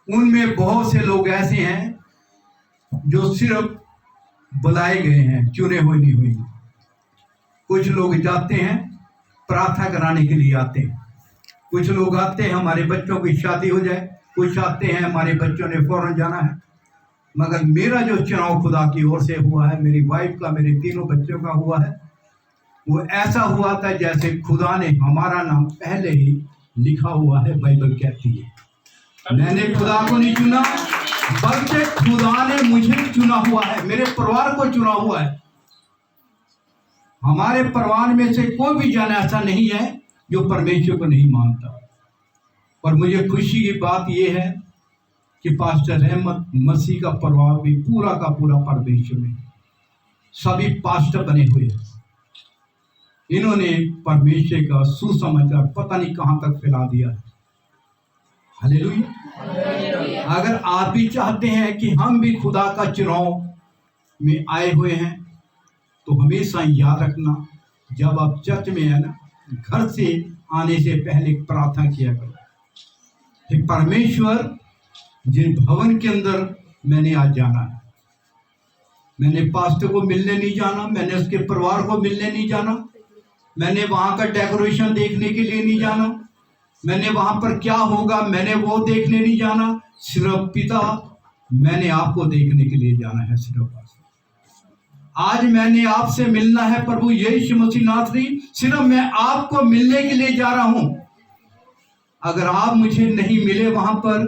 उनमें बहुत से लोग ऐसे हैं जो सिर्फ बुलाए गए हैं, चुने हुए नहीं हुए। कुछ लोग जाते हैं प्रार्थना कराने के लिए आते हैं, कुछ लोग आते हैं हमारे बच्चों की शादी हो जाए, कुछ आते हैं हमारे बच्चों ने फौरन जाना है। मगर मेरा जो चुनाव खुदा की ओर से हुआ है, मेरी वाइफ का, मेरे तीनों बच्चों का हुआ है, वो ऐसा हुआ था जैसे खुदा ने हमारा नाम पहले ही लिखा हुआ है। बाइबल कहती है मैंने खुदा को नहीं चुना, बल्कि खुदा ने मुझे चुना हुआ है, मेरे परिवार को चुना हुआ है। हमारे परिवार में से कोई भी जन ऐसा नहीं है जो परमेश्वर को नहीं मानता। और मुझे खुशी की बात यह है कि पास्टर रहमत मसीह का परिवार भी पूरा का पूरा परमेश्वर में, सभी पास्टर बने हुए हैं। इन्होंने परमेश्वर का सुसमाचार पता नहीं कहां तक फैला दिया है। हालेलुया। अगर आप भी चाहते हैं कि हम भी खुदा का चुनाव में आए हुए हैं, तो हमेशा याद रखना, जब आप चर्च में है ना, घर से आने से पहले प्रार्थना किया करो कि परमेश्वर जिस भवन के अंदर मैंने आज जाना है, मैंने पास्टर को मिलने नहीं जाना, मैंने उसके परिवार को मिलने नहीं जाना, मैंने वहां का डेकोरेशन देखने के लिए नहीं जाना, मैंने वहां पर क्या होगा मैंने वो देखने नहीं जाना। सिर्फ पिता, मैंने आपको देखने के लिए जाना है। सिर्फ आज मैंने आपसे मिलना है प्रभु यीशु मसीह नासरी, सिर्फ मैं आपको मिलने के लिए जा रहा हूं। अगर आप मुझे नहीं मिले वहां पर,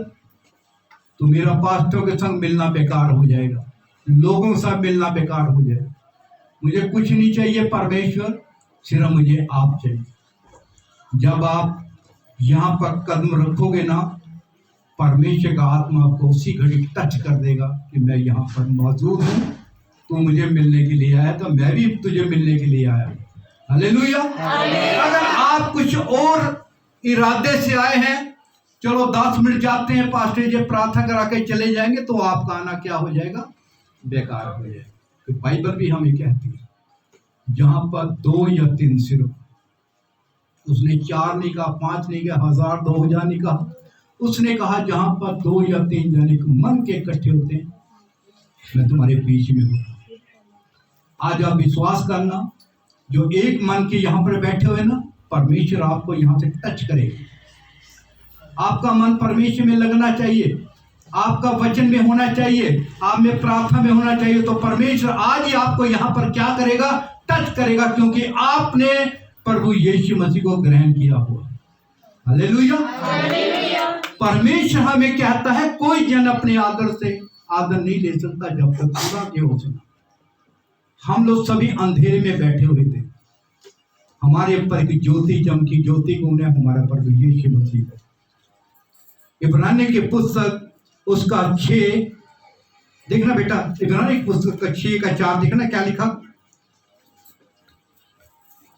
तो मेरा पास्टरों के संग मिलना बेकार हो जाएगा, लोगों के साथ मिलना बेकार हो जाएगा। मुझे कुछ नहीं चाहिए परमेश्वर, सिर्फ मुझे आप चाहिए। जब आप यहाँ पर कदम रखोगे ना, परमेश्वर का आत्मा आपको उसी घड़ी टच कर देगा कि मैं यहाँ पर मौजूद हूँ, तू मुझे मिलने के लिए आया, तो मैं भी तुझे मिलने के लिए आया। हालेलुया। अगर आप कुछ और इरादे से आए हैं, चलो 10 मिनट जाते हैं पास्टर जी प्रार्थना करा के चले जाएंगे, तो आपका आना क्या हो जाएगा? बेकार हो जाएगा। तो बाइबल भी हमें कहती है जहां पर 2 या 3 सिर्फ, उसने 4 नहीं कहा, 5 नहीं कहा, 1000 2000 नहीं कहा, उसने कहा जहां पर 2 या 3 जने मन के इकट्ठे होते हैं, मैं तुम्हारे बीच में हूँ। आज आप विश्वास करना, जो एक मन के यहाँ पर बैठे हुए ना, परमेश्वर आपको यहाँ से टच करेगा। आपका मन परमेश्वर में लगना चाहिए, आपका वचन में होना चाहिए, आप में प्रार्थना में होना चाहिए, तो परमेश्वर आज ही आपको यहाँ पर क्या करेगा? टच करेगा, क्योंकि आपने प्रभु यीशु मसीह को ग्रहण किया हुआ। हालेलुया। परमेश्वर हमें कहता है कोई जन अपने आदर से आदर नहीं ले सकता जब तक पूरा के हो सके। हम लोग सभी अंधेरे में बैठे हुए थे, हमारे ऊपर एक ज्योति चमकी, ज्योति को उन्हें हमारा प्रभु यीशु मसीह। इब्रानी की पुस्तक उसका 6 देखना बेटा, इब्रानी की पुस्तक का 6 का 4 देखना क्या लिखा।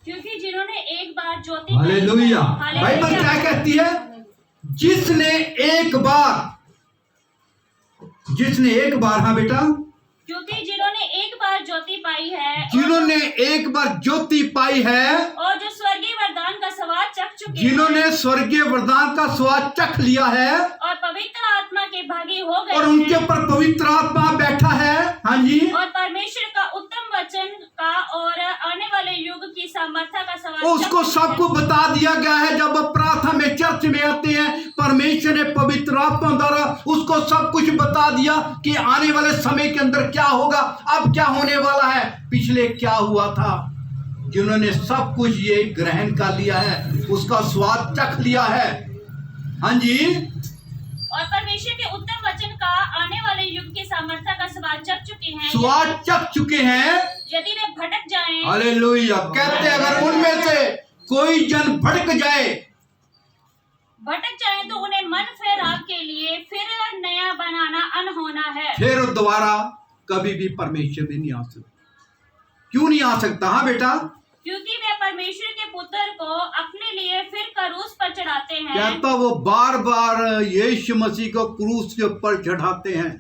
क्योंकि जिन्होंने एक बार ज्योति हालेलुया। हालेलुया। बाइबल क्या कहती है? जिसने एक बार, हाँ बेटा, क्योंकि जिन्होंने एक बार ज्योति पाई है, जिन्होंने एक बार ज्योति पाई है और जो स्वर्गीय वरदान का स्वाद चख चुके जिन्होंने हैं, स्वर्गीय वरदान का स्वाद चख लिया है और पवित्र आत्मा के भागी हो गए और उनके हैं, ऊपर पवित्र आत्मा बैठा है, हाँ जी, और परमेश्वर का उत्तम वचन का और आने वाले युग की सामर्थ्य का स्वाद उसको चख सबको बता दिया गया है। जब वो प्रार्थना में चर्च में आते हैं, परमेश्वर ने पवित्र आत्मा द्वारा उसको सब कुछ बता दिया कि आने वाले समय के अंदर क्या होगा, अब क्या होने वाला है, पिछले क्या हुआ था। जिन्होंने सब कुछ ये ग्रहण कर लिया है, उसका स्वाद चख लिया है, हाँ जी, और परमेश्वर के उत्तम वचन का आने वाले युग की सामर्थ्य का स्वाद चख चुके हैं, स्वाद चख चुके हैं। यदि वे भटक जाएं, हालेलुया। कहते हैं अगर उनमें से कोई जन भटक जाए तो उन्हें मन फेराव के लिए फिर नया बनाना अनहोना है। फिर दोबारा कभी भी परमेश्वर में नहीं आ सकता। क्यों नहीं आ सकता? हाँ बेटा, क्योंकि वे परमेश्वर के पुत्र को अपने लिए फिर क्रूस पर चढ़ाते हैं। कहता वो बार बार यीशु मसीह को क्रूस के ऊपर चढ़ाते हैं।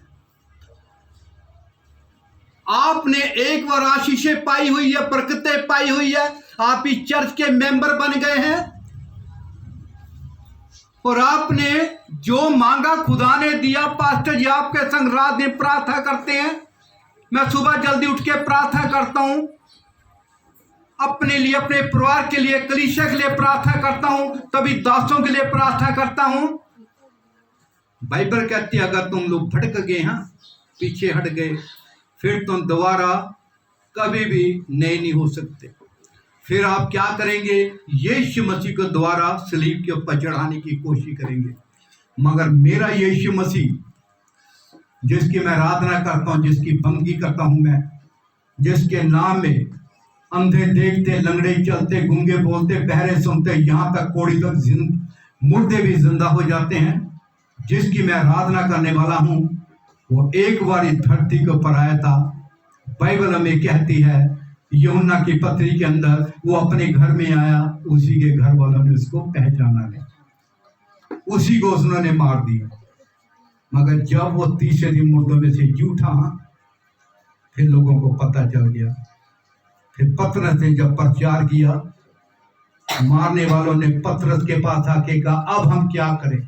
आपने एक बार आशीषें पाई हुई है, बरकतें पाई हुई है, आप इस चर्च के मेंबर बन गए हैं और आपने जो मांगा खुदा ने दिया। पास्टर जी आपके संग रात दिन प्रार्थना करते हैं, मैं सुबह जल्दी उठ के प्रार्थना करता हूं, अपने लिए, अपने परिवार के लिए, कलीसिया के लिए प्रार्थना करता हूं, तभी दासों के लिए प्रार्थना करता हूं। बाइबल कहती है अगर तुम लोग भटक गए, हाँ पीछे हट गए, फिर तुम दोबारा कभी भी नए नहीं हो सकते। फिर आप क्या करेंगे? यीशु मसीह को दोबारा सलीब के ऊपर चढ़ाने की कोशिश करेंगे। मगर मेरा यीशु मसीह, जिसकी मैं आराधना करता हूँ, जिसकी बंदगी करता हूँ मैं, जिसके नाम में अंधे देखते, लंगड़े चलते, गूंगे बोलते, बहरे सुनते, यहाँ तक कोड़ी तक मुर्दे भी जिंदा हो जाते हैं, जिसकी मैं आराधना करने वाला हूँ, वो एक बार इस धरती के ऊपर आया था। बाइबल हमें कहती है यूहन्ना की पत्री के अंदर, वो अपने घर में आया, उसी के घर वालों ने उसको पहचाना नहीं, उसी को उन्होंने मार दिया। मगर जब वो तीसरे दिन मुर्दों में से जी उठा, फिर लोगों को पता चल गया। फिर पतरस ने जब प्रचार किया, मारने वालों ने पतरस के पास आके कहा अब हम क्या करें?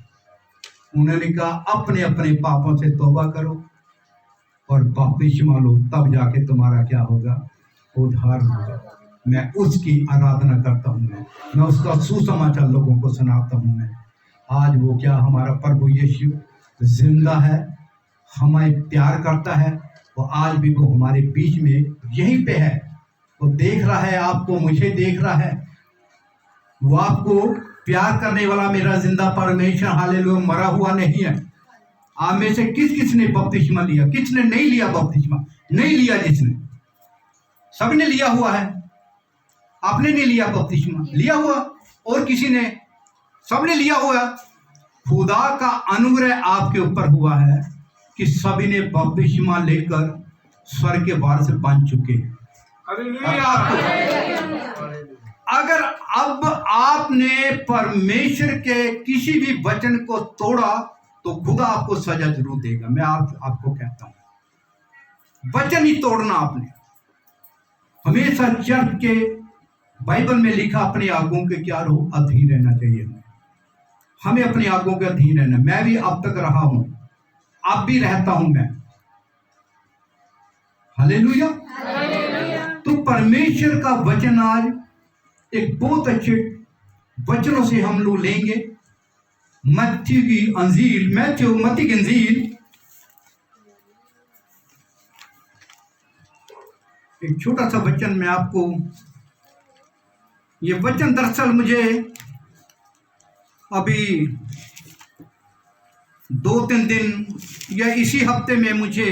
उन्होंने कहा अपने अपने पापों से तौबा करो और बपतिस्मा लो, तब जाके तुम्हारा क्या होगा? उद्धार होगा। मैं उसकी आराधना करता हूँ, मैं उसका सुसमाचार लोगों को सुनाता हूँ। मैं आज वो क्या, हमारा प्रभु यीशु जिंदा है, हमें प्यार करता है, और आज भी वो हमारे बीच में यहीं पे है। वो देख रहा है आपको, मुझे देख रहा है, वो आपको प्यार करने वाला मेरा जिंदा परमेश्वर हालेलुया मरा हुआ नहीं है। आप में से किस किस ने बपतिस्मा लिया? किसने नहीं लिया बपतिस्मा? नहीं लिया जिसने, सबने लिया हुआ है। आपने नहीं लिया बपतिस्मा? लिया हुआ। और किसी ने? सबने लिया हुआ। खुदा का अनुग्रह आपके ऊपर हुआ है कि सभी ने बपतिस्मा लेकर स्वर्ग के वारिस बन चुके हैं। अगर अब आपने परमेश्वर के किसी भी वचन को तोड़ा तो खुदा आपको सजा जरूर देगा। मैं आपको कहता हूं, वचन ही तोड़ना आपने। हमेशा चर्च के बाइबल में लिखा अपने आगों के क्या रहो, अधीन रहना चाहिए। हमें अपने आगों के अधीन रहना। मैं भी अब तक रहा हूं, अब भी रहता हूं मैं। हालेलुया। तो परमेश्वर का वचन आज एक बहुत अच्छे वचनों से हम लोग लेंगे। मत्ती की इंजील एक छोटा सा वचन मैं आपको, ये वचन दरअसल मुझे अभी 2-3 दिन या इसी हफ्ते में मुझे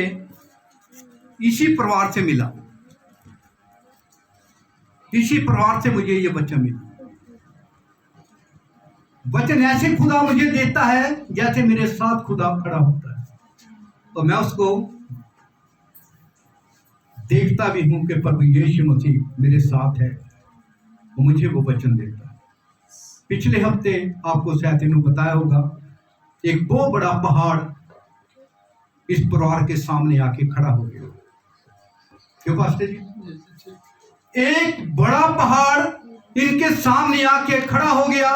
इसी परिवार से मिला। इसी परिवार से मुझे ये वचन मिला। वचन ऐसे खुदा मुझे देता है जैसे मेरे साथ खुदा खड़ा होता है, तो मैं उसको देखता भी हूं कि प्रभु यीशु मसीह मेरे साथ है, वो मुझे वो वचन देता है। पिछले हफ्ते आपको शायद इन्होंने बताया होगा, एक बहुत बड़ा पहाड़ इस परिवार के सामने आके खड़ा हो गया। क्यों पास्टर जी? एक बड़ा पहाड़ इनके सामने आके खड़ा हो गया।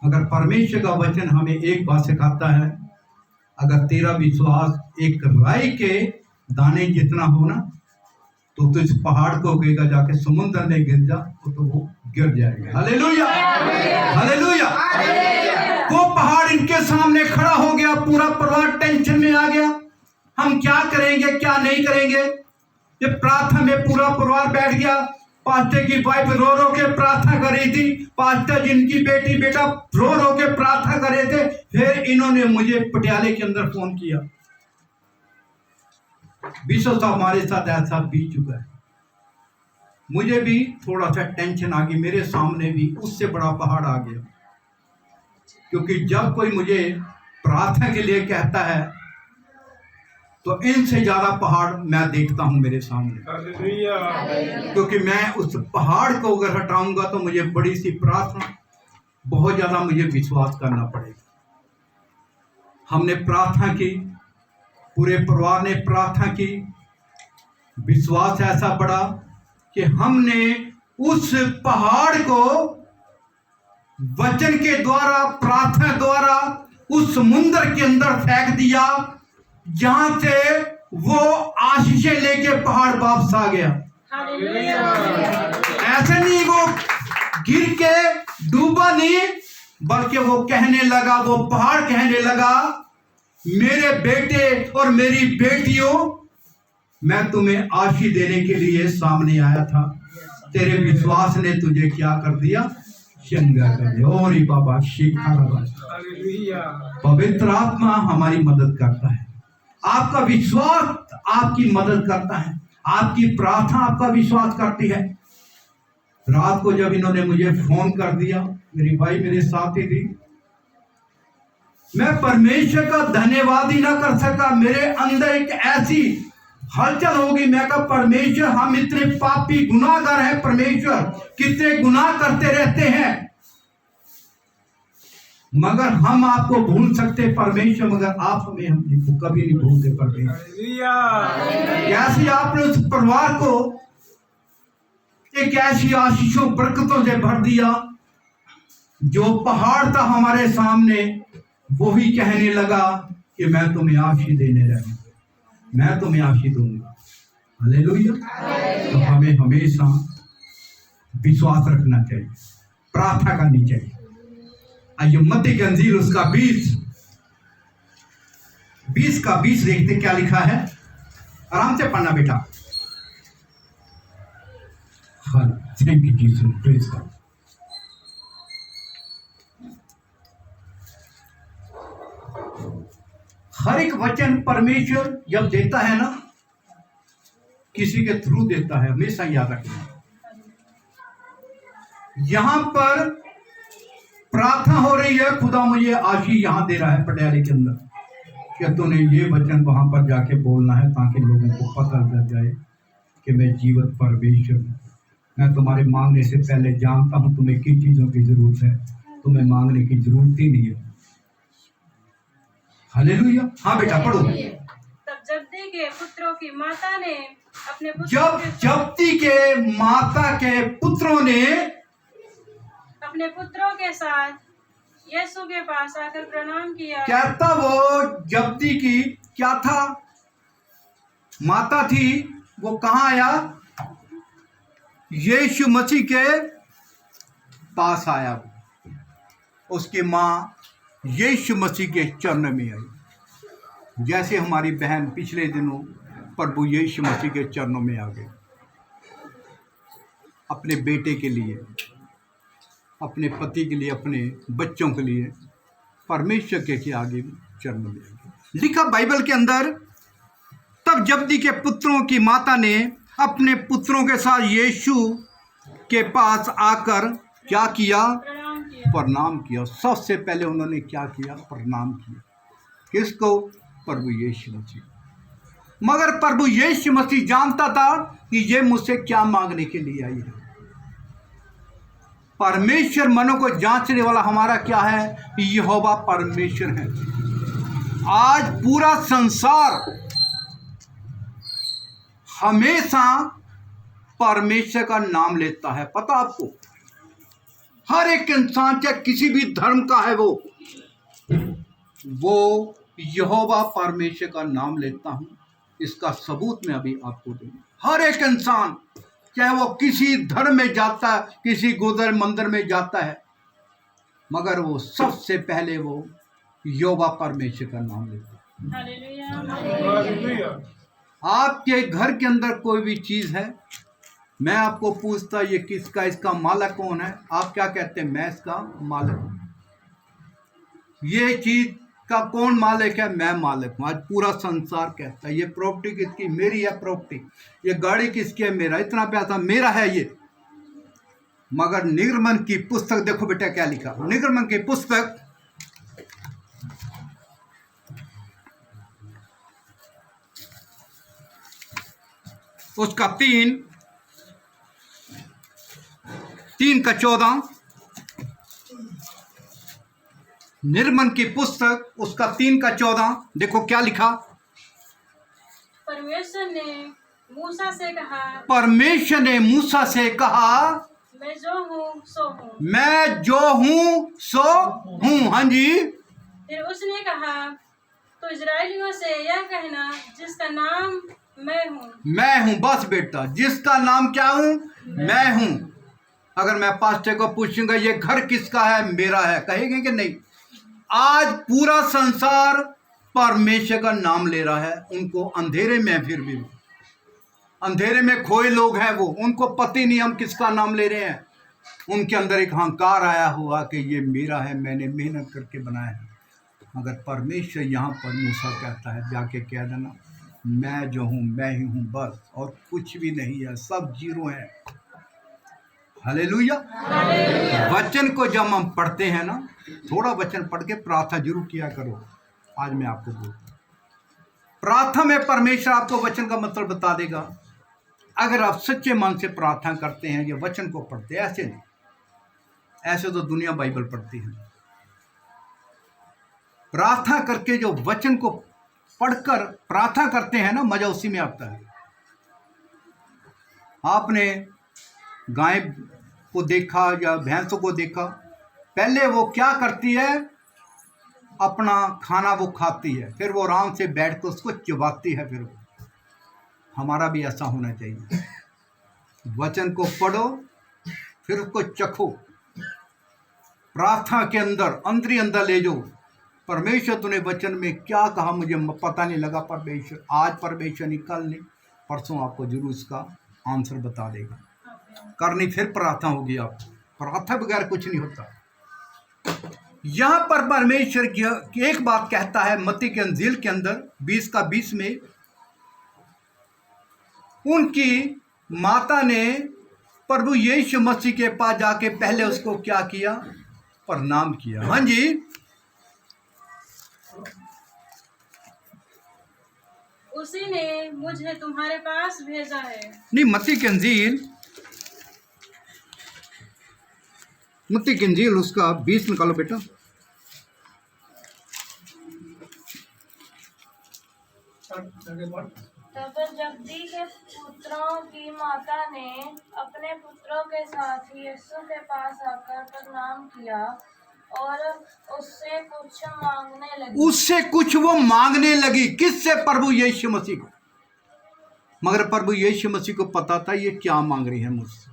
अगर परमेश्वर का वचन हमें एक बात सिखाता है, अगर तेरा विश्वास एक राई के दाने जितना हो ना, तो इस पहाड़ को कहेगा जाके समुद्र में गिर जा, तो वो गिर जाएगा। Hallelujah, hallelujah. वो पहाड़ इनके सामने खड़ा हो गया, पूरा परिवार टेंशन में आ गया, हम क्या करेंगे क्या नहीं करेंगे। ये प्रार्थना में पूरा परिवार बैठ गया। पास्टर की वाइफ रो रो के प्रार्थना कर रही थी, पास्टर जिनकी बेटी बेटा रो रो के प्रार्थना कर रहे थे। फिर इन्होंने मुझे पटियाले के अंदर फोन किया, विश्व साहब हमारे साथ ऐसा बीत चुका है। मुझे भी थोड़ा सा टेंशन आ गई, मेरे सामने भी उससे बड़ा पहाड़ आ गया। क्योंकि जब कोई मुझे प्रार्थना के लिए कहता है तो इनसे ज्यादा पहाड़ मैं देखता हूं मेरे सामने। क्योंकि मैं उस पहाड़ को अगर हटाऊंगा तो मुझे बड़ी सी प्रार्थना, बहुत ज्यादा मुझे विश्वास करना पड़ेगा। हमने प्रार्थना की, पूरे परिवार ने प्रार्थना की, विश्वास ऐसा बढ़ा कि हमने उस पहाड़ को वचन के द्वारा, प्रार्थना द्वारा उस समुद्र के अंदर फेंक दिया, जहां से वो आशीषें लेके पहाड़ वापस आ गया। ऐसे नहीं वो गिर के डूबा नहीं, बल्कि वो कहने लगा, वो पहाड़ कहने लगा, मेरे बेटे और मेरी बेटियों, मैं तुम्हें आशीष देने के लिए सामने आया था, तेरे विश्वास ने तुझे क्या कर दिया, चंगा कर दिया। और ही बाबा शिखा, पवित्र आत्मा हमारी मदद करता है, आपका विश्वास आपकी मदद करता है, आपकी प्रार्थना आपका विश्वास करती है। रात को जब इन्होंने मुझे फोन कर दिया, मेरी भाई मेरे साथ ही थी, मैं परमेश्वर का धन्यवाद ही ना कर सका। मेरे अंदर एक ऐसी हलचल होगी, मैं कहा परमेश्वर हम इतने पापी गुनाहगार हैं, परमेश्वर कितने गुनाह करते रहते हैं, मगर हम आपको भूल सकते परमेश्वर, मगर आप हमें हमको कभी नहीं भूलते परमेश्वर। कैसे आपने उस परिवार को एक ऐसी आशीषों बरकतों से भर दिया, जो पहाड़ था हमारे सामने वो ही कहने लगा कि मैं तुम्हें आशीष देने लगा, मैं तुम्हें आशीष दूंगा। हालेलुया। तो हमें हमेशा विश्वास रखना चाहिए, प्रार्थना करनी चाहिए। आइए मत्ती की अंजील उसका 20 का 20 देखते क्या लिखा है, आराम से पढ़ना बेटा। हाँ, thank you Jesus, praise God. हर एक वचन परमेश्वर जब देता है ना, किसी के थ्रू देता है, हमेशा याद रखना। यहां पर प्रार्थना हो रही है, खुदा मुझे आशीष यहां दे रहा है पटियाले के अंदर, कि तूने ये वचन वहां पर जाके बोलना है, ताकि लोगों को पता चल जाए कि मैं जीवित परमेश्वर हूं। मैं तुम्हारे मांगने से पहले जानता हूं तुम्हें किन चीजों की जरूरत है, तुम्हें मांगने की जरूरत ही नहीं है। हालेलुया। हाँ बेटा पढ़ो। तब जब्दी के पुत्रों की माता ने अपने जब जब्दी के माता के पुत्रों ने अपने पुत्रों के साथ यीशु के पास आकर प्रणाम किया। क्या था वो जब्दी की, क्या था, माता थी, वो कहाँ आया, यीशु मसीह के पास आया। उसकी माँ यीशु मसीह के चरणों में आई, जैसे हमारी बहन पिछले दिनों प्रभु यीशु मसीह के चरणों में आ गई, अपने बेटे के लिए, अपने पति के लिए, अपने बच्चों के लिए परमेश्वर के आगे चरणों में आ गई। लिखा बाइबल के अंदर, तब जब्दी के पुत्रों की माता ने अपने पुत्रों के साथ यीशु के पास आकर क्या किया, प्रणाम किया। सबसे पहले उन्होंने क्या किया? प्रणाम किया। किसको? प्रभु यीशु मसीह। मगर प्रभु यीशु मसीह जानता था कि ये मुझसे क्या मांगने के लिए आई है। परमेश्वर मनों को जांचने वाला हमारा क्या है? यहोवा परमेश्वर है। आज पूरा संसार हमेशा परमेश्वर का नाम लेता है। पता आपको, हर एक इंसान चाहे किसी भी धर्म का है वो यहोवा परमेश्वर का नाम लेता हूं। इसका सबूत मैं अभी आपको दूंगा। हर एक इंसान चाहे वो किसी धर्म में जाता है, किसी गुदर मंदिर में जाता है, मगर वो सबसे पहले वो यहोवा परमेश्वर का नाम लेता है। हालेलुया। आपके घर के अंदर कोई भी चीज है, मैं आपको पूछता ये किसका, इसका मालिक कौन है? आप क्या कहते हैं? मैं इसका मालिक हूं। ये चीज का कौन मालिक है? मैं मालिक हूं। आज पूरा संसार कहता है ये प्रॉपर्टी किसकी? मेरी है प्रॉपर्टी। ये गाड़ी किसकी है? मेरा। इतना पैसा मेरा है ये। मगर निर्गमन की पुस्तक देखो बेटा क्या लिखा। निर्गमन की पुस्तक उसका 3:14। निर्गमन की पुस्तक उसका 3:14 देखो क्या लिखा। परमेश्वर ने मूसा से कहा, परमेश्वर ने मूसा से कहा, मैं जो हूँ सो हूँ। मैं जो हूँ सो हूँ। हाँ जी। फिर उसने कहा, तो इजरायलियों से यह कहना जिसका नाम मैं हूँ। मैं हूँ, बस बेटा, जिसका नाम क्या हूँ? मैं हूँ। अगर मैं पास्टर को पूछूंगा ये घर किसका है? मेरा है, कहेंगे कि नहीं? आज पूरा संसार परमेश्वर का नाम ले रहा है। उनको अंधेरे में, फिर भी अंधेरे में खोए लोग हैं वो, उनको पता ही नहीं हम किसका नाम ले रहे हैं। उनके अंदर एक अहंकार आया हुआ कि ये मेरा है, मैंने मेहनत करके बनाया है। मगर परमेश्वर यहाँ पर मूसा कहता है जाके कह देना मैं जो हूँ मैं ही हूँ, बस, और कुछ भी नहीं है, सब जीरो है। हालेलुया। वचन को जब हम पढ़ते हैं ना, थोड़ा वचन पढ़ के प्रार्थना जरूर किया करो। आज मैं आपको बोलता हूँ, प्रार्थना में परमेश्वर आपको वचन का मतलब बता देगा। अगर आप सच्चे मन से प्रार्थना करते हैं, ये वचन को पढ़ते हैं, ऐसे नहीं, ऐसे तो दुनिया बाइबल पढ़ती है। प्रार्थना करके जो वचन को पढ़कर प्रार्थना करते हैं ना, मजा उसी में आता है। आपने गाय को देखा या भैंसों को देखा, पहले वो क्या करती है? अपना खाना वो खाती है, फिर वो आराम से बैठ कर उसको चबाती है। फिर हमारा भी ऐसा होना चाहिए। वचन को पढ़ो, फिर उसको चखो, प्रार्थना के अंदर अंदर ले जाओ। परमेश्वर तूने वचन में क्या कहा मुझे पता नहीं लगा। परमेश्वर आज, परमेश्वर नहीं कल नहीं, परसों आपको जरूर इसका आंसर बता देगा। करनी फिर प्रार्थना होगी। आप प्रार्थना बगैर कुछ नहीं होता। यहाँ पर परमेश्वर की एक बात कहता है मत्ती के अंजील के अंदर 20:20 में, उनकी माता ने प्रभु यीशु मसीह के पास जाके पहले उसको क्या किया? प्रणाम किया। हाँ जी। उसी ने मुझे तुम्हारे पास भेजा है। नहीं, मत्ती के अंजील, मत्ती के अंजील उसका 20 निकालो बेटा। तब जब्दी के पुत्रों की माता ने अपने पुत्रों के साथ यीशु के पास आकर प्रणाम किया और उससे कुछ मांगने लगी। उससे कुछ वो मांगने लगी। किससे? प्रभु यीशु मसीह को। मगर प्रभु यीशु मसीह को पता था ये क्या मांग रही है मुझसे।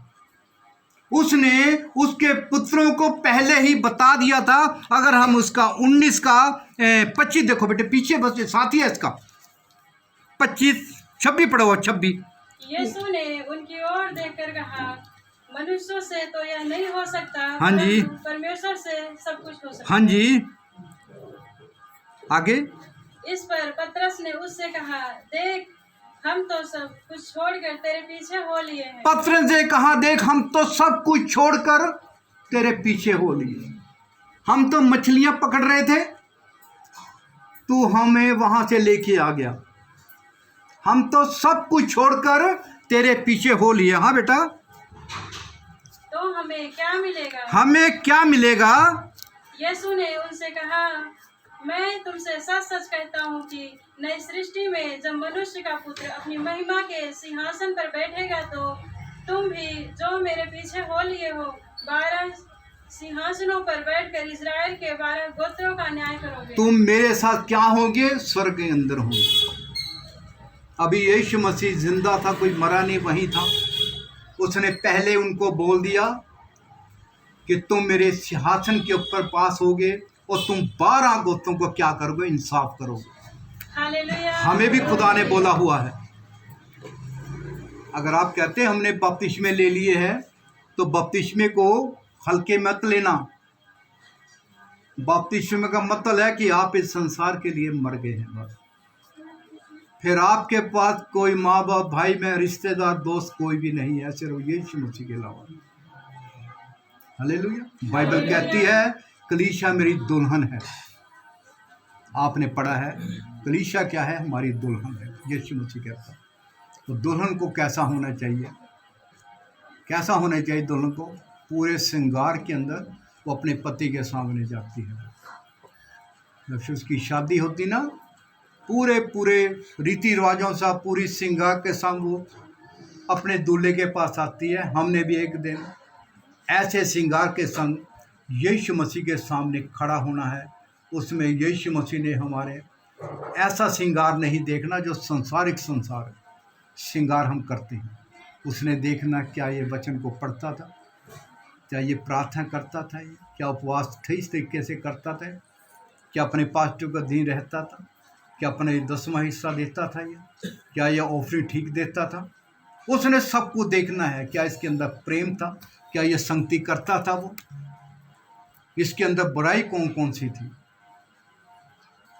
उसने उसके पुत्रों को पहले ही बता दिया था। अगर हम उसका 19 का 25 देखो बेटे, पीछे बस साथ ही है इसका 26 पढ़ो। 26 यीशु ने उनकी ओर देखकर कहा, मनुष्यों से तो यह नहीं हो सकता। हाँ जी। परमेश्वर से सब कुछ हो सकता। हाँ जी, आगे। इस पर पतरस ने उससे कहा, देख हम तो सब कुछ छोड़कर तेरे पीछे हो लिए हैं। पतरस ने कहा, देख हम तो सब कुछ छोड़कर तेरे पीछे हो लिए। हम तो मछलियां पकड़ रहे थे, तू हमें वहां से लेके आ गया। हम तो सब कुछ छोड़कर तेरे पीछे हो लिए। हाँ बेटा, तो हमें क्या मिलेगा? हमें क्या मिलेगा? यीशु ने उनसे कहा, मैं तुमसे सच सच कहता हूँ कि नई सृष्टि में जब मनुष्य का पुत्र अपनी महिमा के सिंहासन पर बैठेगा, तो तुम भी जो मेरे पीछे हो लिए हो 12 सिंहासनों पर बैठकर इजराइल के 12 गोत्रों का न्याय करोगे। तुम मेरे साथ क्या होंगे? स्वर्ग के अंदर होंगे। अभी यीशु मसीह जिंदा था, कोई मरा नहीं, वहीं था। उसने पहले उनको बोल दिया कि तुम मेरे सिंहासन के ऊपर पास होगे और तुम 12 गोत्रों को क्या करोगे? इंसाफ करोगे। हालेलुया। हमें भी खुदा ने बोला हुआ है। अगर आप कहते हैं हमने बपतिस्मे ले लिए हैं, तो बपतिस्मे को हल्के मत लेना। बपतिस्मे का मतलब है कि आप इस संसार के लिए मर गए हैं बस। फिर आपके पास कोई माँ बाप, भाई बहन, रिश्तेदार, दोस्त कोई भी नहीं है सिर्फ यीशु मसीह के अलावा। हालेलुया। बाइबल कहती है कलीसिया मेरी दुल्हन है। आपने पढ़ा है, कलीसिया क्या है? हमारी दुल्हन है। यीशु मसीह कहता है। तो दुल्हन को कैसा होना चाहिए? कैसा होना चाहिए दुल्हन को? पूरे श्रृंगार के अंदर वो अपने पति के सामने जाती है। जब उसकी शादी होती ना, पूरे रीति रिवाजों से पूरी श्रृंगार के संग वो अपने दूल्हे के पास आती है। हमने भी एक दिन ऐसे श्रृंगार के संग यीशु मसीह के सामने खड़ा होना है। उसमें यीशु मसीह ने हमारे ऐसा श्रृंगार नहीं देखना जो संसारिक श्रृंगार हम करते हैं। उसने देखना क्या ये वचन को पढ़ता था, क्या ये प्रार्थना करता था, क्या उपवास इस तरीके से करता था, क्या अपने पास्टर का अधीन रहता था, क्या अपने 10वां हिस्सा देता था, क्या ये ऑफरिंग ठीक देता था। उसने सबको देखना है। क्या इसके अंदर प्रेम था, क्या ये संगति करता था, वो इसके अंदर बुराई कौन कौन सी थी,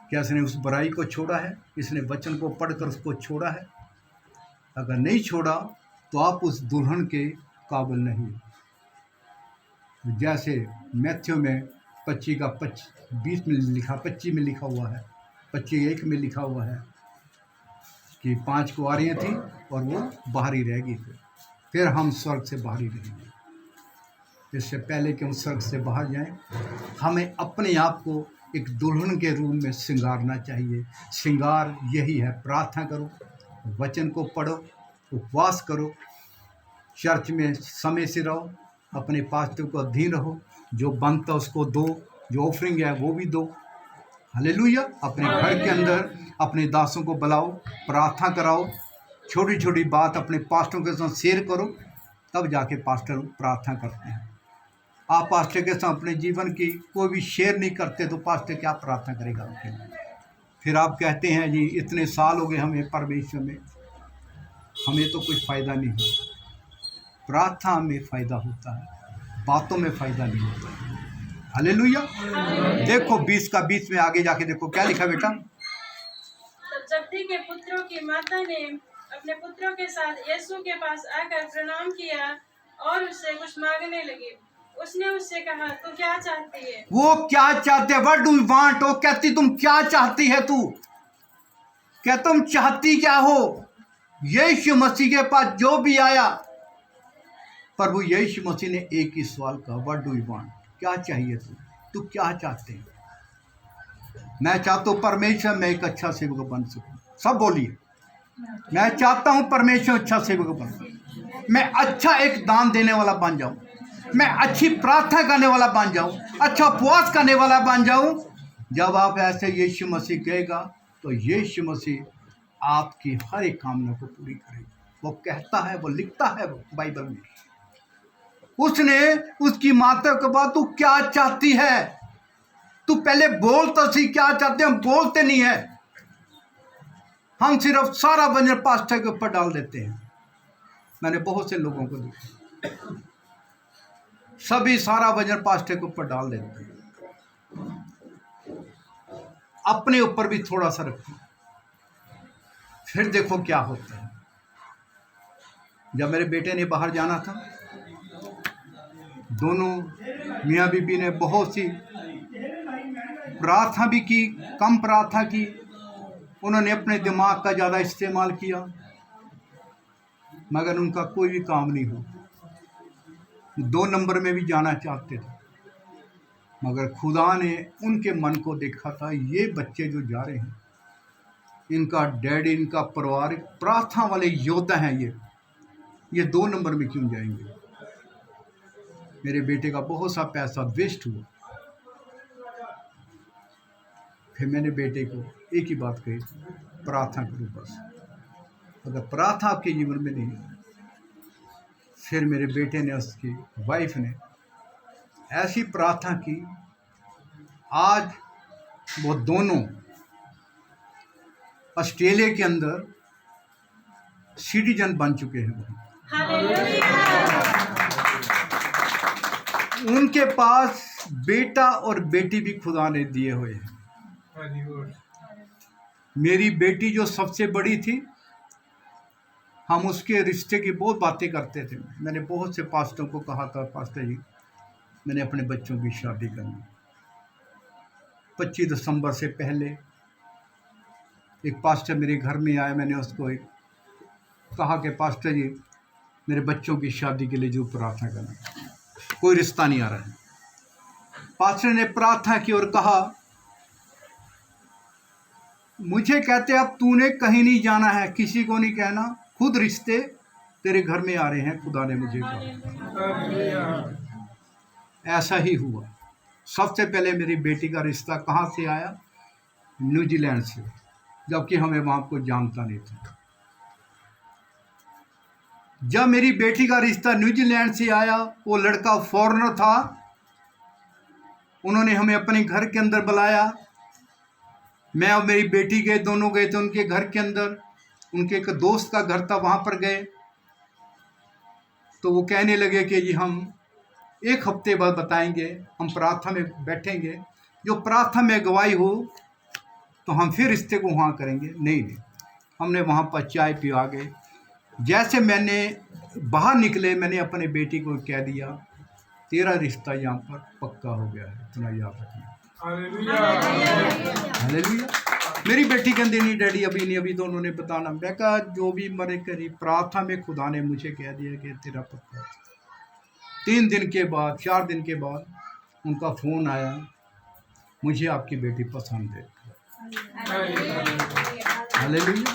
क्या इसने उस बुराई को छोड़ा है, इसने वचन को पढ़कर उसको छोड़ा है। अगर नहीं छोड़ा तो आप उस दुल्हन के काबिल नहीं। जैसे मैथ्यू में 25 का 20 में लिखा, 25 में लिखा हुआ है, 25:1 में लिखा हुआ है कि 5 कुंवारियाँ थीं और वो बाहरी रह गई थी। फिर हम स्वर्ग से बाहरी रहेंगे। इससे पहले कि हम स्वर्ग से बाहर जाएं, हमें अपने आप को एक दुल्हन के रूप में श्रृंगारना चाहिए। श्रृंगार यही है, प्रार्थना करो, वचन को पढ़ो, उपवास करो, चर्च में समय से रहो, अपने पास्टर को अधीन रहो, जो बनता उसको दो, जो ऑफरिंग है वो भी दो। हालेलुया। अपने घर के अंदर अपने दासों को बुलाओ, प्रार्थना कराओ, छोटी छोटी बात अपने पास्टरों के साथ शेयर करो, तब जाके पास्टर प्रार्थना करते हैं। आप पास्टर के साथ अपने जीवन की कोई भी शेयर नहीं करते तो पास्टर क्या प्रार्थना करेगा आपके लिए? फिर आप कहते हैं जी इतने साल हो गए हमें परमेश्वर में, हमें तो कुछ फ़ायदा नहीं हुआ। प्रार्थना में फ़ायदा होता है, बातों में फ़ायदा नहीं होता है। हालेलुया। देखो 20 का 20 में आगे जाके देखो क्या लिखा बेटा। तब जब्दी के पुत्रों की माता ने अपने पुत्रों के साथ यीशु के पास आकर प्रणाम किया और उससे कुछ मांगने लगी। उसने उससे कहा, तू क्या चाहती है? वो क्या चाहते? What do you want? वो कहती तुम क्या चाहती है? तू क्या तुम चाहती क्या हो? यीशु मसीह के पास जो भी आया, प्रभु यीशु मसीह ने एक ही सवाल कहा, व्हाट डू यू वांट? क्या चाहिए तू क्या चाहते हैं? मैं चाहता हूँ परमेश्वर मैं एक अच्छा सेवक बन सकूं। सब बोलिए, मैं चाहता हूँ परमेश्वर अच्छा सेवक बन सकूं, मैं अच्छा एक दान देने वाला बन जाऊं, मैं अच्छी प्रार्थना करने वाला बन जाऊं, अच्छा उपवास करने वाला बन जाऊं। जब आप ऐसे यीशु मसीह कहेगा तो यीशु मसीह आपकी हर एक कामना को पूरी करेगा। वो कहता है, वो लिखता है वो बाइबल में। उसने उसकी माता के बाद तू क्या चाहती है? तू पहले बोल तो सी क्या चाहते हैं। हम बोलते नहीं है, हम सिर्फ सारा वजन पास्टर के ऊपर डाल देते हैं। मैंने बहुत से लोगों को देखा, सभी सारा वजन पास्टर के ऊपर डाल देते हैं, अपने ऊपर भी थोड़ा सा रखते हैं। फिर देखो क्या होता है। जब मेरे बेटे ने बाहर जाना था, दोनों मियाँ बीबी ने बहुत सी प्रार्थना भी की, कम प्रार्थना की, उन्होंने अपने दिमाग का ज़्यादा इस्तेमाल किया, मगर उनका कोई भी काम नहीं हुआ। 2 नंबर में भी जाना चाहते थे, मगर खुदा ने उनके मन को देखा था, ये बच्चे जो जा रहे हैं, इनका डैडी, इनका परिवार प्रार्थना वाले योद्धा हैं, ये 2 नंबर में क्यों जाएंगे। मेरे बेटे का बहुत सा पैसा वेस्ट हुआ। फिर मैंने बेटे को एक ही बात कही, प्रार्थना करो बस। अगर प्रार्थना आपके जीवन में नहीं, फिर मेरे बेटे ने, उसकी वाइफ ने ऐसी प्रार्थना की, आज वो दोनों ऑस्ट्रेलिया के अंदर सिटीजन बन चुके हैं। उनके पास बेटा और बेटी भी खुदा ने दिए हुए हैं। मेरी बेटी जो सबसे बड़ी थी, हम उसके रिश्ते की बहुत बातें करते थे। मैंने बहुत से पास्टरों को कहा था, पास्टर जी मैंने अपने बच्चों की शादी करनी। 25 दिसंबर से पहले एक पास्टर मेरे घर में आया, मैंने उसको कहा कि पास्टर जी मेरे बच्चों की शादी के लिए जो प्रार्थना करना, कोई रिश्ता नहीं आ रहा है। पास्टर ने प्रार्थना की और कहा, मुझे कहते अब तूने कहीं नहीं जाना है, किसी को नहीं कहना, खुद रिश्ते तेरे घर में आ रहे हैं, खुदा ने मुझे कहा। ऐसा ही हुआ। सबसे पहले मेरी बेटी का रिश्ता कहाँ से आया? न्यूजीलैंड से, जबकि हमें वहाँ को जानता नहीं था। जब मेरी बेटी का रिश्ता न्यूजीलैंड से आया, वो लड़का फॉरेनर था, उन्होंने हमें अपने घर के अंदर बुलाया। मैं और मेरी बेटी गए, दोनों गए थे उनके घर के अंदर। उनके एक दोस्त का घर था, वहाँ पर गए तो वो कहने लगे कि जी हम 1 हफ्ते बाद बताएंगे, हम प्रार्थना में बैठेंगे, जो प्रार्थना में गवाही हो तो हम फिर रिश्ते को वहाँ करेंगे। नहीं, हमने वहाँ पर चाय पिया गए। जैसे मैंने बाहर निकले, मैंने अपने बेटी को कह दिया, तेरा रिश्ता यहाँ पर पक्का हो गया है, इतना याद रखना। हालेलुया। मेरी बेटी कहती नहीं डैडी अभी नहीं, अभी तो उन्होंने बताना। मैं कहा जो भी मरे करी, प्रार्थना में खुदा ने मुझे कह दिया कि तेरा पक्का। 3 दिन के बाद, 4 दिन के बाद उनका फ़ोन आया, मुझे आपकी बेटी पसंद है। हालेलुया।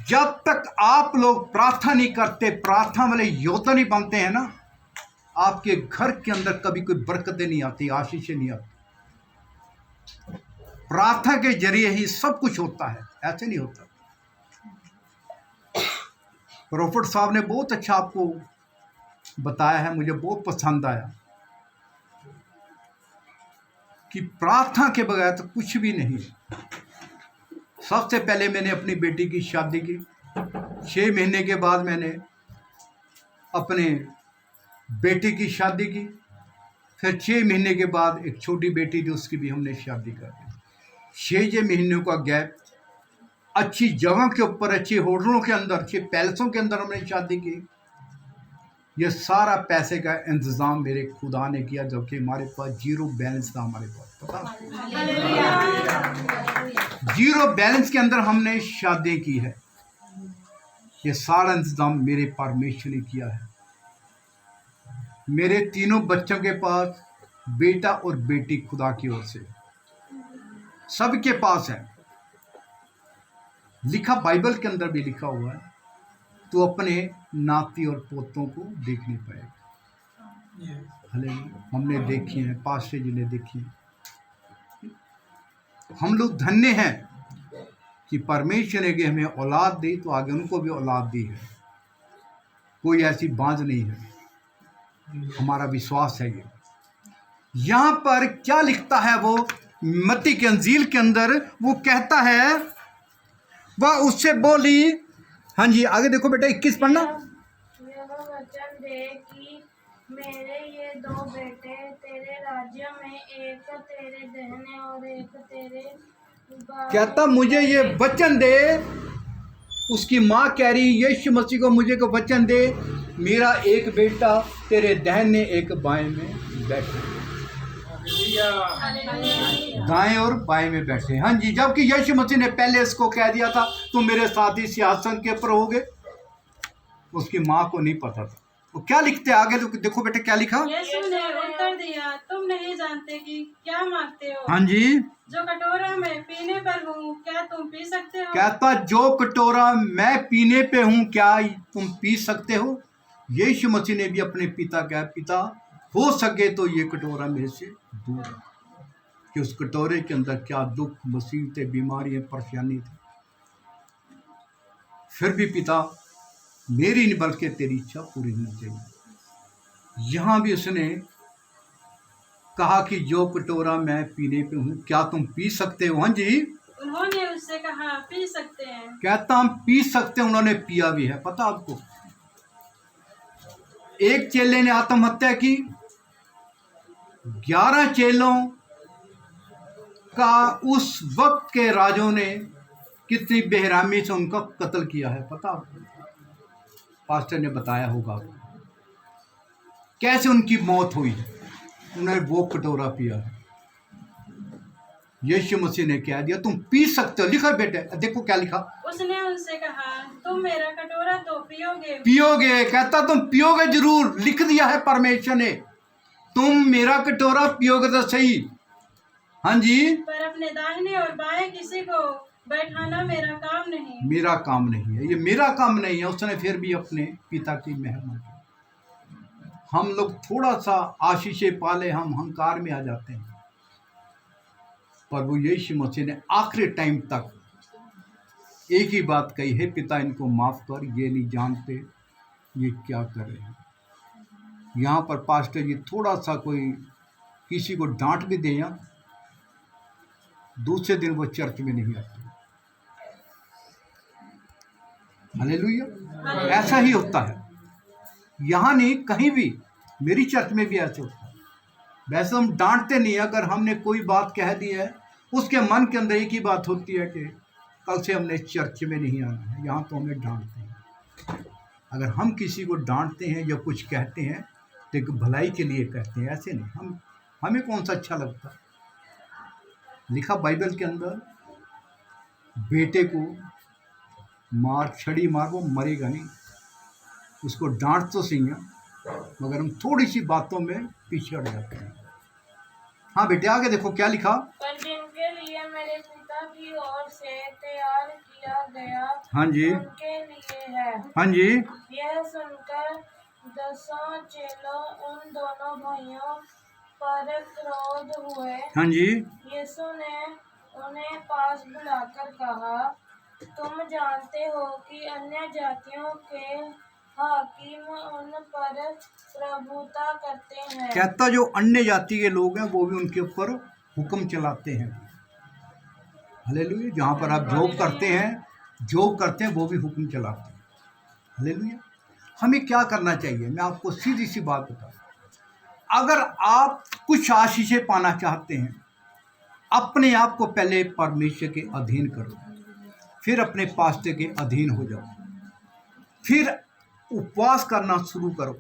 जब तक आप लोग प्रार्थना नहीं करते, प्रार्थना वाले योद्धा नहीं बनते हैं ना, आपके घर के अंदर कभी कोई बरकतें नहीं आती, आशीषें नहीं आती। प्रार्थना के जरिए ही सब कुछ होता है, ऐसे नहीं होता। प्रोफेट साहब ने बहुत अच्छा आपको बताया है, मुझे बहुत पसंद आया कि प्रार्थना के बगैर तो कुछ भी नहीं। सबसे पहले मैंने अपनी बेटी की शादी की, 6 महीने के बाद मैंने अपने बेटे की शादी की, फिर 6 महीने के बाद एक छोटी बेटी थी, उसकी भी हमने शादी कर दी। 6 महीनों का गैप, अच्छी जगह के ऊपर, अच्छे होटलों के अंदर, अच्छे पैलेसों के अंदर हमने शादी की। ये सारा पैसे का इंतज़ाम मेरे खुदा ने किया, जबकि हमारे पास 0 बैलेंस था। हमारे पास पता 0 बैलेंस के अंदर हमने शादी की है। ये सारा इंतज़ाम मेरे परमेश्वर ने किया है। मेरे तीनों बच्चों के पास बेटा और बेटी खुदा की ओर से सबके पास है। लिखा बाइबल के अंदर भी लिखा हुआ है, तो अपने नाती और पोतों को देख नहीं पाएगा। हालेलुया। हमने देखी हैं, पास्टर जी ने देखी हैं। हम लोग धन्य हैं कि परमेश्वर ने हमें औलाद दी, तो आगे उनको भी औलाद दी है। कोई ऐसी बांझ नहीं है, हमारा विश्वास है। ये यहाँ पर क्या लिखता है, वो मत्ती के अंजील के अंदर वो कहता है, वह उससे बोली, हाँ जी आगे देखो बेटा 21 पढ़ना। यह वचन दे कि मेरे ये 2 बेटे तेरे राज्य में, एक तेरे दाहिने और एक तेरे बाएं। कहता मुझे ये वचन दे, उसकी माँ कह रही यीशु मसीह को, मुझे को वचन दे, मेरा एक बेटा तेरे दाहिने एक बाएं में बैठा। दाएं और बाएं में बैठे। हाँ जी, जबकि यीशु मसीह ने पहले इसको कह दिया था तुम मेरे साथ ही सिंहासन के ऊपर होगे। उसकी माँ को नहीं पता था। वो क्या लिखते आगे, तो देखो बेटे क्या लिखा। यीशु ने उत्तर दिया, तुम नहीं जानते कि क्या मांगते हो। हाँ जी, जो कटोरा मैं पीने पर हूँ क्या तुम पी सकते हो। कहता जो कटोरा मैं पीने पे हूँ क्या तुम पी सकते हो। यीशु मसीह ने भी अपने पिता कहा, पिता हो सके तो ये कटोरा मेरे से दूर है। कि उस कटोरे के अंदर क्या दुख, मुसीबतें, बीमारियां, परेशानी थी, फिर भी पिता मेरी नहीं बल्कि तेरी इच्छा पूरी होनी चाहिए। यहाँ भी उसने कहा कि जो कटोरा मैं पीने पे हूँ क्या तुम पी सकते हो। हाँ जी, उन्होंने उससे कहा पी सकते हैं। कहता हम पी सकते हैं। उन्होंने पिया भी है। पता आपको, एक चेले ने आत्महत्या की, 11 चेलों का उस वक्त के राजों ने कितनी बेहरामी से उनका कत्ल किया है। पता आपको, पास्टर ने बताया होगा कैसे उनकी मौत हुई। उन्होंने वो कटोरा पिया है। यीशु मसीह ने कह दिया तुम पी सकते हो। लिखा बेटे, देखो क्या लिखा। उसने उनसे कहा तुम मेरा कटोरा तो पियोगे। पियोगे, कहता तुम पियोगे जरूर। लिख दिया है परमेश्वर ने, तुम मेरा कटोरा पियोगे तो सही। हाँ जी, पर अपने दाहिने और बाएं किसी को बैठाना मेरा काम नहीं। मेरा काम नहीं है, ये मेरा काम नहीं है। उसने फिर भी अपने पिता की महिमा की। हम लोग थोड़ा सा आशीषें पाले, हम अहंकार में आ जाते हैं। पर वो यीशु मसीह ने आखिरी टाइम तक एक ही बात कही है, पिता इनको माफ कर, ये नहीं जानते ये क्या कर रहे हैं। यहाँ पर पास्टर जी थोड़ा सा कोई किसी को डांट भी दे, या दूसरे दिन वो चर्च में नहीं आते। हालेलुया, ऐसा ही होता है। यहाँ नहीं, कहीं भी, मेरी चर्च में भी ऐसे होता है। वैसे हम डांटते नहीं, अगर हमने कोई बात कह दी है उसके मन के अंदर एक ही बात होती है कि कल से हमने चर्च में नहीं आना है। यहाँ तो हमें डांटते हैं। अगर हम किसी को डांटते हैं या कुछ कहते हैं तो एक भलाई के लिए कहते हैं, ऐसे नहीं। हमें कौन सा अच्छा लगता है। लिखा बाइबल के अंदर, बेटे को मार, छड़ी मार, वो मरेगा नहीं। उसको डांट तो सही है, मगर हम थोड़ी सी बातों में पीछे हट जाते हैं। हाँ बेटे, आगे देखो क्या लिखा। पर जिनके लिए मेरे पिता की ओर से तैयार किया गया, हाँ जी, उनके लिए है। हाँ जी, यह सुनकर 10 चेलों उन दोनों भाइयों पर क्रोध हुए। हाँ जी, यीशु ने उन्हें पास बुलाकर कहा, तुम जानते हो कि अन्य जातियों के हाकिम उन पर प्रभुता करते हैं। कहता जो अन्य जाति के लोग हैं वो भी उनके ऊपर हुक्म चलाते हैं। हालेलुया, जहाँ पर आप जॉब करते हैं वो भी हुक्म चलाते हैं। हालेलुया, हमें क्या करना चाहिए, मैं आपको सीधी सी बात बताऊँ। अगर आप कुछ आशीषें पाना चाहते हैं, अपने आप को पहले परमेश्वर के अधीन करो, फिर अपने पास्टर के अधीन हो जाओ, फिर उपवास करना शुरू करो।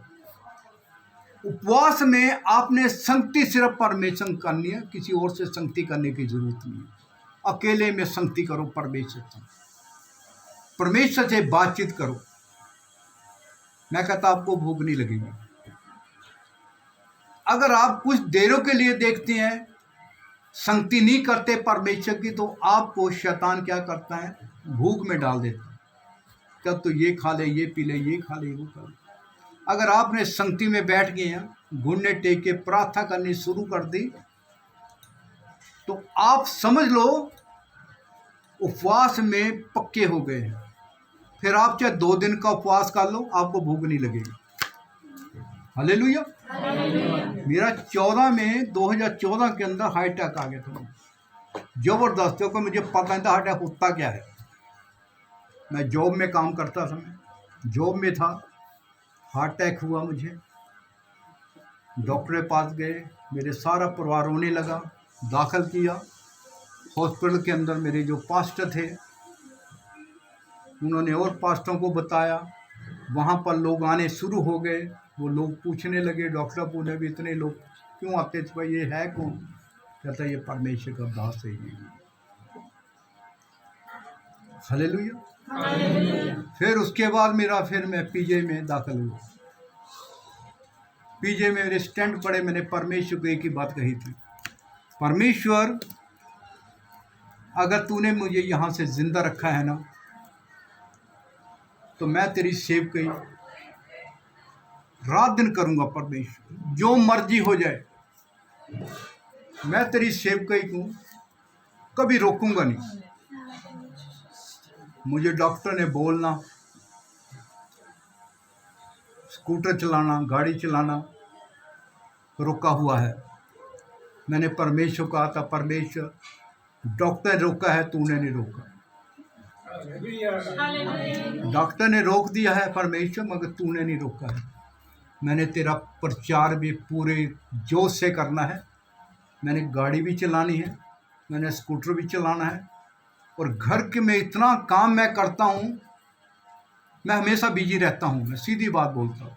उपवास में आपने संगति सिर्फ परमेश्वर करनी है, किसी और से संगति करने की जरूरत नहीं है। अकेले में संगति करो परमेश्वर से, परमेश्वर से बातचीत करो। मैं कहता आपको भूख नहीं लगेगी। अगर आप कुछ देरों के लिए देखते हैं, संगति नहीं करते परमेश्वर की, तो आपको शैतान क्या करता है, भूख में डाल देता है। तब तो ये खा ले, ये पी ले, ये खा ले, वो खा ले। अगर आपने संगति में बैठ गए हैं, घुटने टेक के प्रार्थना करनी शुरू कर दी, तो आप समझ लो उपवास में पक्के हो गए हैं। फिर आप चाहे 2 दिन का उपवास कर लो, आपको भूख नहीं लगेगी। हालेलुया। मेरा 2014 के अंदर हार्ट अटैक आ गया था, जबरदस्त। क्योंकि मुझे पता नहीं था हार्ट अटैक होता क्या है। मैं जॉब में काम करता था, मैं जॉब में था, हार्ट अटैक हुआ मुझे। डॉक्टर के पास गए, मेरे सारा परिवार रोने लगा, दाखिल किया हॉस्पिटल के अंदर। मेरे जो पास्टर थे उन्होंने और पास्टरों को बताया, वहाँ पर लोग आने शुरू हो गए। वो लोग पूछने लगे, डॉक्टर साहब उन्हें भी इतने लोग क्यों आते थे भाई, ये है कौन? कहता ये परमेश्वर का दास है ये। हालेलुया। फिर उसके बाद फिर मैं पीजे में दाखिल हुआ। पीजे में मेरे स्टैंड पड़े, मैंने परमेश्वर को एक ही बात कही थी, परमेश्वर अगर तूने मुझे यहाँ से जिंदा रखा है ना, तो मैं तेरी सेवकाई रात दिन करूँगा। परमेश्वर जो मर्जी हो जाए, मैं तेरी सेवकाई को कभी रोकूंगा नहीं। मुझे डॉक्टर ने बोलना, स्कूटर चलाना, गाड़ी चलाना रोका हुआ है। मैंने परमेश्वर को कहा था, परमेश्वर डॉक्टर ने रोका है, तूने नहीं रोका। डॉक्टर ने रोक दिया है परमेश्वर, मगर तूने नहीं रोका है। मैंने तेरा प्रचार भी पूरे जोश से करना है। मैंने गाड़ी भी चलानी है, मैंने स्कूटर भी चलाना है, और घर के में इतना काम मैं करता हूँ, मैं हमेशा बिजी रहता हूँ। मैं सीधी बात बोलता हूँ।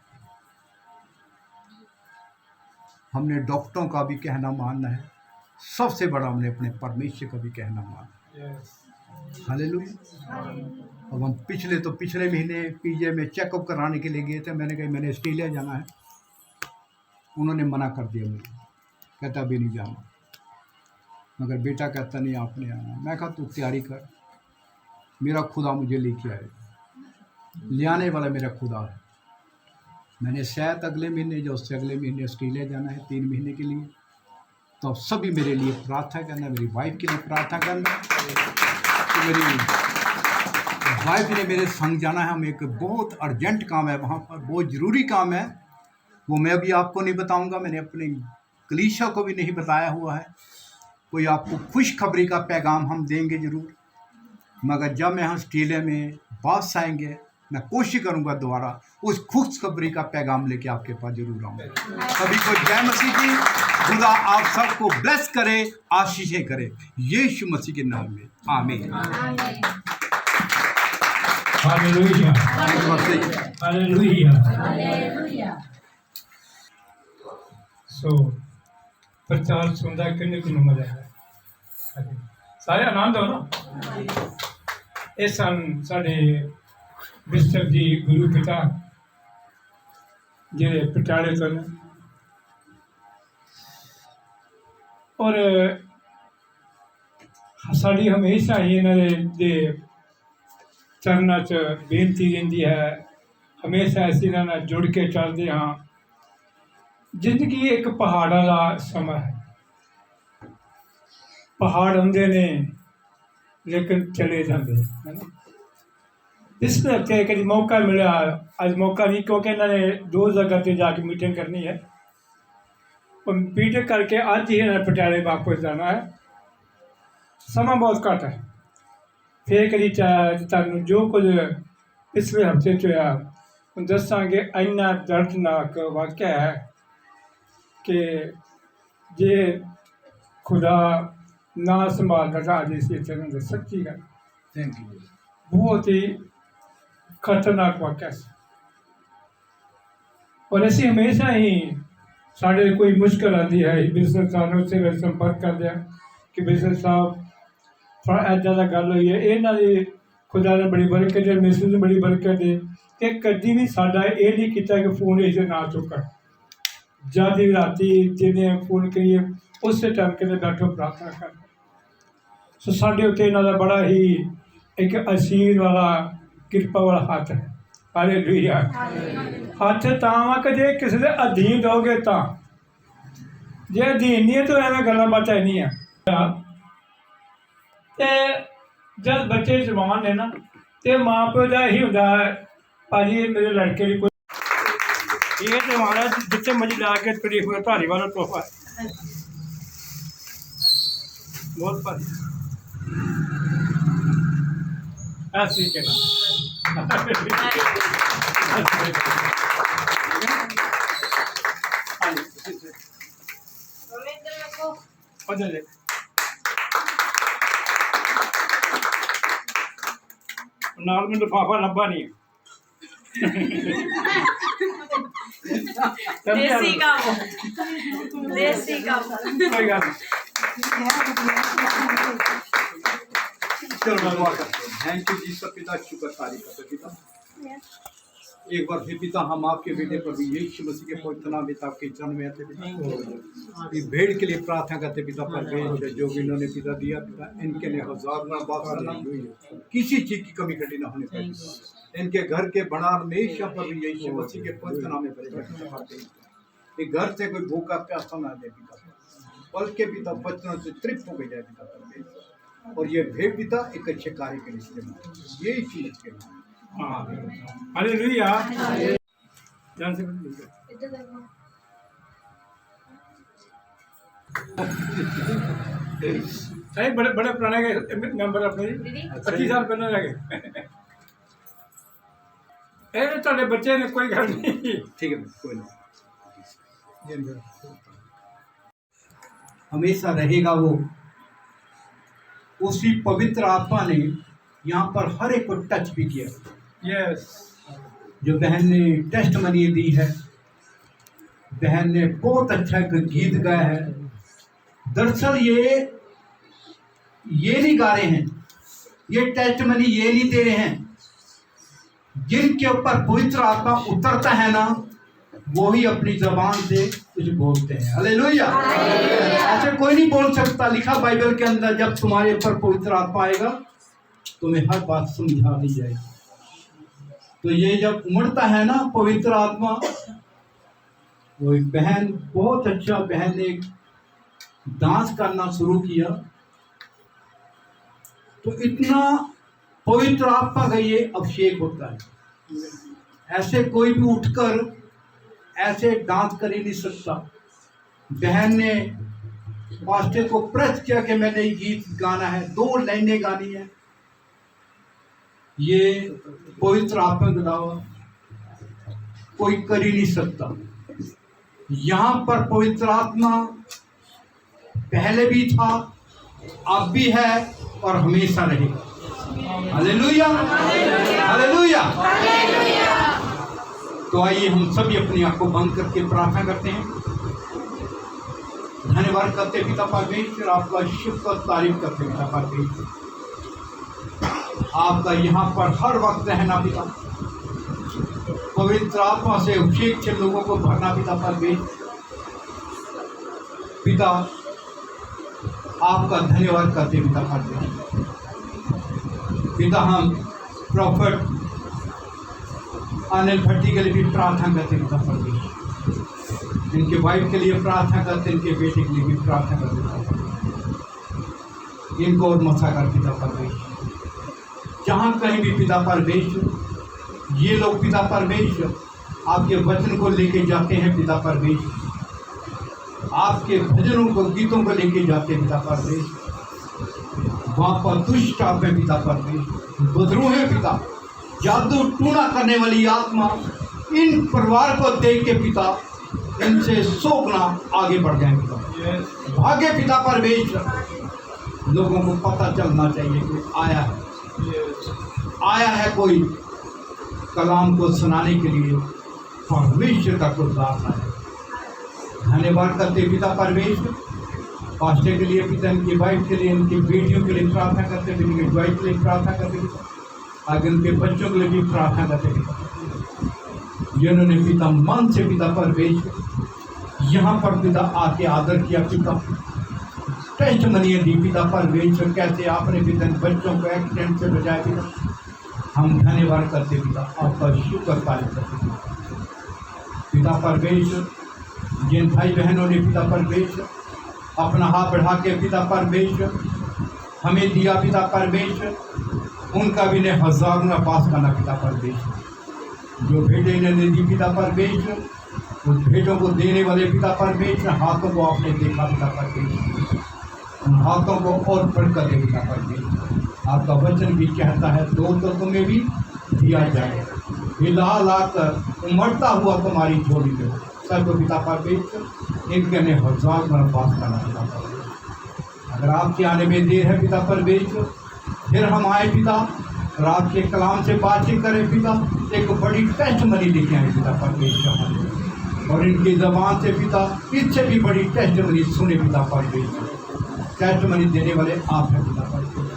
हमने डॉक्टरों का भी कहना मानना है, सबसे बड़ा हमने अपने परमेश्वर का भी कहना मानना है। हालेलुया। अब हम पिछले महीने पीजे में चेकअप कराने के लिए गए थे। मैंने कहा मैंने ऑस्ट्रेलिया जाना है, उन्होंने मना कर दिया मुझे, कहता अभी नहीं जाना। मगर बेटा कहता नहीं आपने आना। मैं कहा तू तैयारी कर, मेरा खुदा मुझे लेके आए, ले आने वाला मेरा खुदा है। मैंने शायद अगले महीने या उससे अगले महीने ऑस्ट्रेलिया जाना है 3 महीने के लिए। तो अब सभी मेरे लिए प्रार्थना करना, मेरी वाइफ के लिए प्रार्थना करना। तो मेरी वाइफ ने मेरे संग जाना है। हम एक बहुत अर्जेंट काम है वहाँ पर, बहुत ज़रूरी काम है, वो मैं अभी आपको नहीं बताऊँगा। मैंने अपने कलीसिया को भी नहीं बताया हुआ है। कोई आपको खुशखबरी का पैगाम हम देंगे ज़रूर, मगर जब मैं ऑस्ट्रेलिया में वापस आएंगे, मैं कोशिश करूंगा दोबारा उस खुशखबरी का पैगाम लेके आपके पास जरूर आऊँगा। सभी को जय मसीह जी। खुदा आप सबको ब्लेस करे, आशीषें करे, यीशु मसीह के नाम में आमीन। Hallelujah, hallelujah. सो प्रचार सुनता किन्ने को मजा है, सारे आनंद हो ना। इस सन साढ़े बिस्तर जी गुरु पिता जेड़े पटाले तो ने, और साड़ी हमेशा ही इन्होंने दे चरणा च बेनती रही है। हमेशा असीं इन्हां नाल जुड़ के चलते हाँ। जिंदगी एक पहाड़ा का समा है, पहाड़ आते ने लेकिन चले जाते है ना। इस हफ्ते कभी मौका मिला, अज मौका नहीं क्योंकि इन्होंने 2 जगह पर जाके मीटिंग करनी है। और मीटिंग करके अज ही इन्होंने पटियाले वापस जाना है। समा बहुत घट है। फिर कभी तुहानूं जो कुछ पिछले हफ्ते च होया दसांगे। इन्ना दर्दनाक वाक़या है कि जे खुदा ना संभालता था अज इस इतने सच्ची गल, थैंक यू। बहुत ही खतरनाक वाक़या है। और असी हमेशा ही साढ़े कोई मुश्किल आती है, बिजनेस साहब उससे संपर्क करते हैं कि बिजनेस साहब थोड़ा ऐसा का गल हुई है। इन्हों की खुदा ने बड़ी बरकत है, मिसेज ने बड़ी बरकत है कि कभी भी साडा ये नहीं किया कि फोन इसे ना चुकन। जब भी राती जिन्हें फोन करिए उस टाइम के बैठो प्रार्थना कर। सो साढ़े उत्ते इन्हों का बड़ा ही एक असीर वाला किरपा वाला हाथ है। हालेलुया। हाथ तां कि जे किसी के अधीन दोगे तो, जे अधीन नहीं है तो एवं गल्लां बातां नहीं है। ते जब बच्चे जवान ने ना, तो माँ प्यो का यही होंदा है भाजी मेरे लड़के की कोई ये तो हमारा जितने मर्जी ला के भारी वाला तोहफा है, बहुत भारी ऐसे के ना। नाल में लिफाफा लब्भा नहीं। देसी काम देसी काम कोई गल नहीं। चलो धन्यवाद करते हैं। थैंक यू जी सब पिता, शुक्र तारीफ करते हैं पिता। एक बार फिर पिता हम आपके बेटे प्रभु यीशु मसीह के पवित्र नाम पिता आपके जन्म में आते पिता इस भेड़ के लिए प्रार्थना करते पिता परमेश्वर जो भी इन्होंने पिता दिया पिता इनके लिए हजार गुना बात किसी चीज की कमी घटी ना होने पाए इनके घर के बना हमेशा प्रभु यीशु मसीह के पवित्र नाम में भरे ये घर से कोई भूखा प्यासा ना दे पिता बल्कि पिता बच्चों से तृप्त हो जाए पिता परमेश्वर और ये भेड़ पिता एक अच्छे कार्य के लिए यही चीज के लिए हालेलुया। ध्यान से सही बड़े बड़े पुराने के मेंबर अपने 25 साल पहले लगे थोड़े बच्चे ने कोई गल नहीं ठीक है कोई नहीं हमेशा रहेगा वो उसी पवित्र आत्मा ने यहाँ पर हर एक को टच भी किया यस जो बहन ने टेस्ट मनी दी है बहन ने बहुत अच्छा एक गीत गाया है दरअसल ये नहीं गा रहे हैं ये टेस्ट मनी ये नहीं दे रहे हैं जिनके ऊपर पवित्र आत्मा उतरता है ना वो ही अपनी जबान से कुछ बोलते हैं हालेलुया ऐसे कोई नहीं बोल सकता लिखा बाइबल के अंदर जब तुम्हारे ऊपर पवित्र आत्मा आएगा तुम्हें हर बात समझा दी जाएगी तो ये जब उमड़ता है ना पवित्र आत्मा वो एक बहन बहुत अच्छा बहन ने डांस करना शुरू किया तो इतना पवित्र आत्मा का ये अभिषेक होता है ऐसे कोई भी उठकर ऐसे डांस कर ही नहीं सकता बहन ने पास्टर को प्रेस किया कि मैंने ये गीत गाना है 2 लाइनें गानी है ये पवित्र आत्मा के अलावा कोई कर ही नहीं सकता यहाँ पर पवित्र आत्मा पहले भी था अब भी है और हमेशा रहेगा हालेलुया हालेलुया तो आइए हम सभी अपनी आंख को बंद करके प्रार्थना करते हैं धन्यवाद करते पिता परमेश्वर आपका शुक्र तारीफ करते पिता परमेश्वर आपका यहाँ पर हर वक्त रहना पिता पवित्र आत्मा से अभिषेक से लोगों को भरना पिता परमेश्वर पिता आपका धन्यवाद करते पिता परमेश्वर पिता हम प्रॉफिट अनिल भट्टी के लिए भी प्रार्थना करते पिता परमेश्वर इनके वाइफ के लिए प्रार्थना करते इनके बेटे के लिए भी प्रार्थना करते इनको और मसा कर पिता परमेश्वर जहाँ कहीं भी पिता परमेश्वर ये लोग पिता परमेश्वर आपके वचन को लेके जाते हैं पिता परमेश्वर आपके भजनों को गीतों को लेके जाते हैं पिता परमेश्वर वहाँ पर दुष्ट आप है पिता परमेश्वर बुद्रू है पिता जादू टूना करने वाली आत्मा इन परिवार को देख के पिता इनसे 100 गुना आगे बढ़ जाए पिता भाग्य पिता परमेश्वर लोगों को पता चलना चाहिए कि आया है कोई कलाम को सुनाने के लिए परमेश्वर का कोई दास है धन्यवाद करते पिता परमेश्वर पास्टर के लिए पिता इनकी वाइफ के लिए इनकी बेटियों के लिए प्रार्थना करते इनकी वाइफ के लिए प्रार्थना करते आगे उनके बच्चों के लिए भी प्रार्थना करते पिता जिन्होंने पिता मन से पिता परमेश्वर यहाँ पर पिता आके आदर किया पिता टेस्ट मनी दी पिता परमेश्वर कैसे आपने पिता बच्चों को एक्सीडेंट से बचाया पिता हम धन्यवाद करते पिता आपका शुक्र तारीफ करते पिता परमेश्वर जिन भाई बहनों ने पिता परमेश्वर अपना हाथ बढ़ा के पिता परमेश्वर हमें दिया पिता परमेश्वर उनका भी ने 1000 गुना पास करना पिता परमेश्वर जो भेंटें इन्होंने दी पिता परमेश्वर उस भेंटों को देने वाले पिता परमेश्वर हाथों को आपने देखा पिता परमेश्वर उन हाथों को और बढ़कर दे पिता परमेश्वर आपका वचन भी कहता है 2 तो तुम्हें भी दिया जाए हिलाल आकर उमड़ता हुआ तुम्हारी झोली में सब पिता परमेश्वर इनके ने 1000 गुना पास करना पिता परमेश्वर अगर आपके आने में देर है पिता परमेश्वर फिर हम आए पिता और आपके कलाम से बातचीत करें पिता एक बड़ी टेस्ट मनी लेके आए पिता परमेश्वर और इनकी जबान से पिता इससे भी बड़ी टेस्टमनी सुने पिता परमेश्वर। टेस्टमनी देने वाले आप हैं पिता परमेश्वर,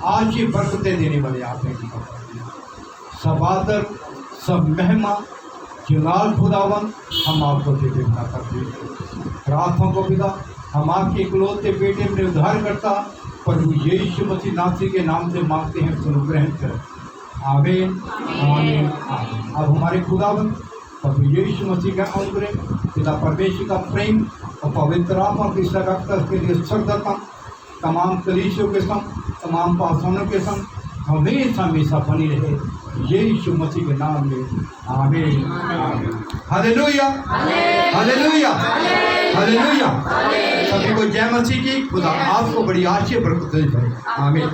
आज ये बरकतें देने वाले आप हैं पिता परमेश्वर। सब आदर सब महिमा जलाल खुदावन हम आपको देते पिता परमेश्वर। प्रार्थना को पिता हम आपके इकलौते बेटे अपने उद्धार करता प्रभु यीशु मसीह नासरी के नाम से मांगते हैं, सुनो ग्रहण करें। आमीन आमीन आमीन। अब हमारे खुदावन प्रभु यीशु मसीह का अनुग्रह, पिता परमेश्वर का प्रेम और पवित्र आत्मा की सगाता के लिए श्रद्धा तमाम कलीसियों के संग, तमाम पासवानों के संग हमेशा हमेशा बनी रहे, यीशु मसीह के नाम में आमीन आमीन। Hallelujah hallelujah hallelujah. सभी को जय मसीह की। खुदा आपको बड़ी आशीष बरकत दे। आमीन।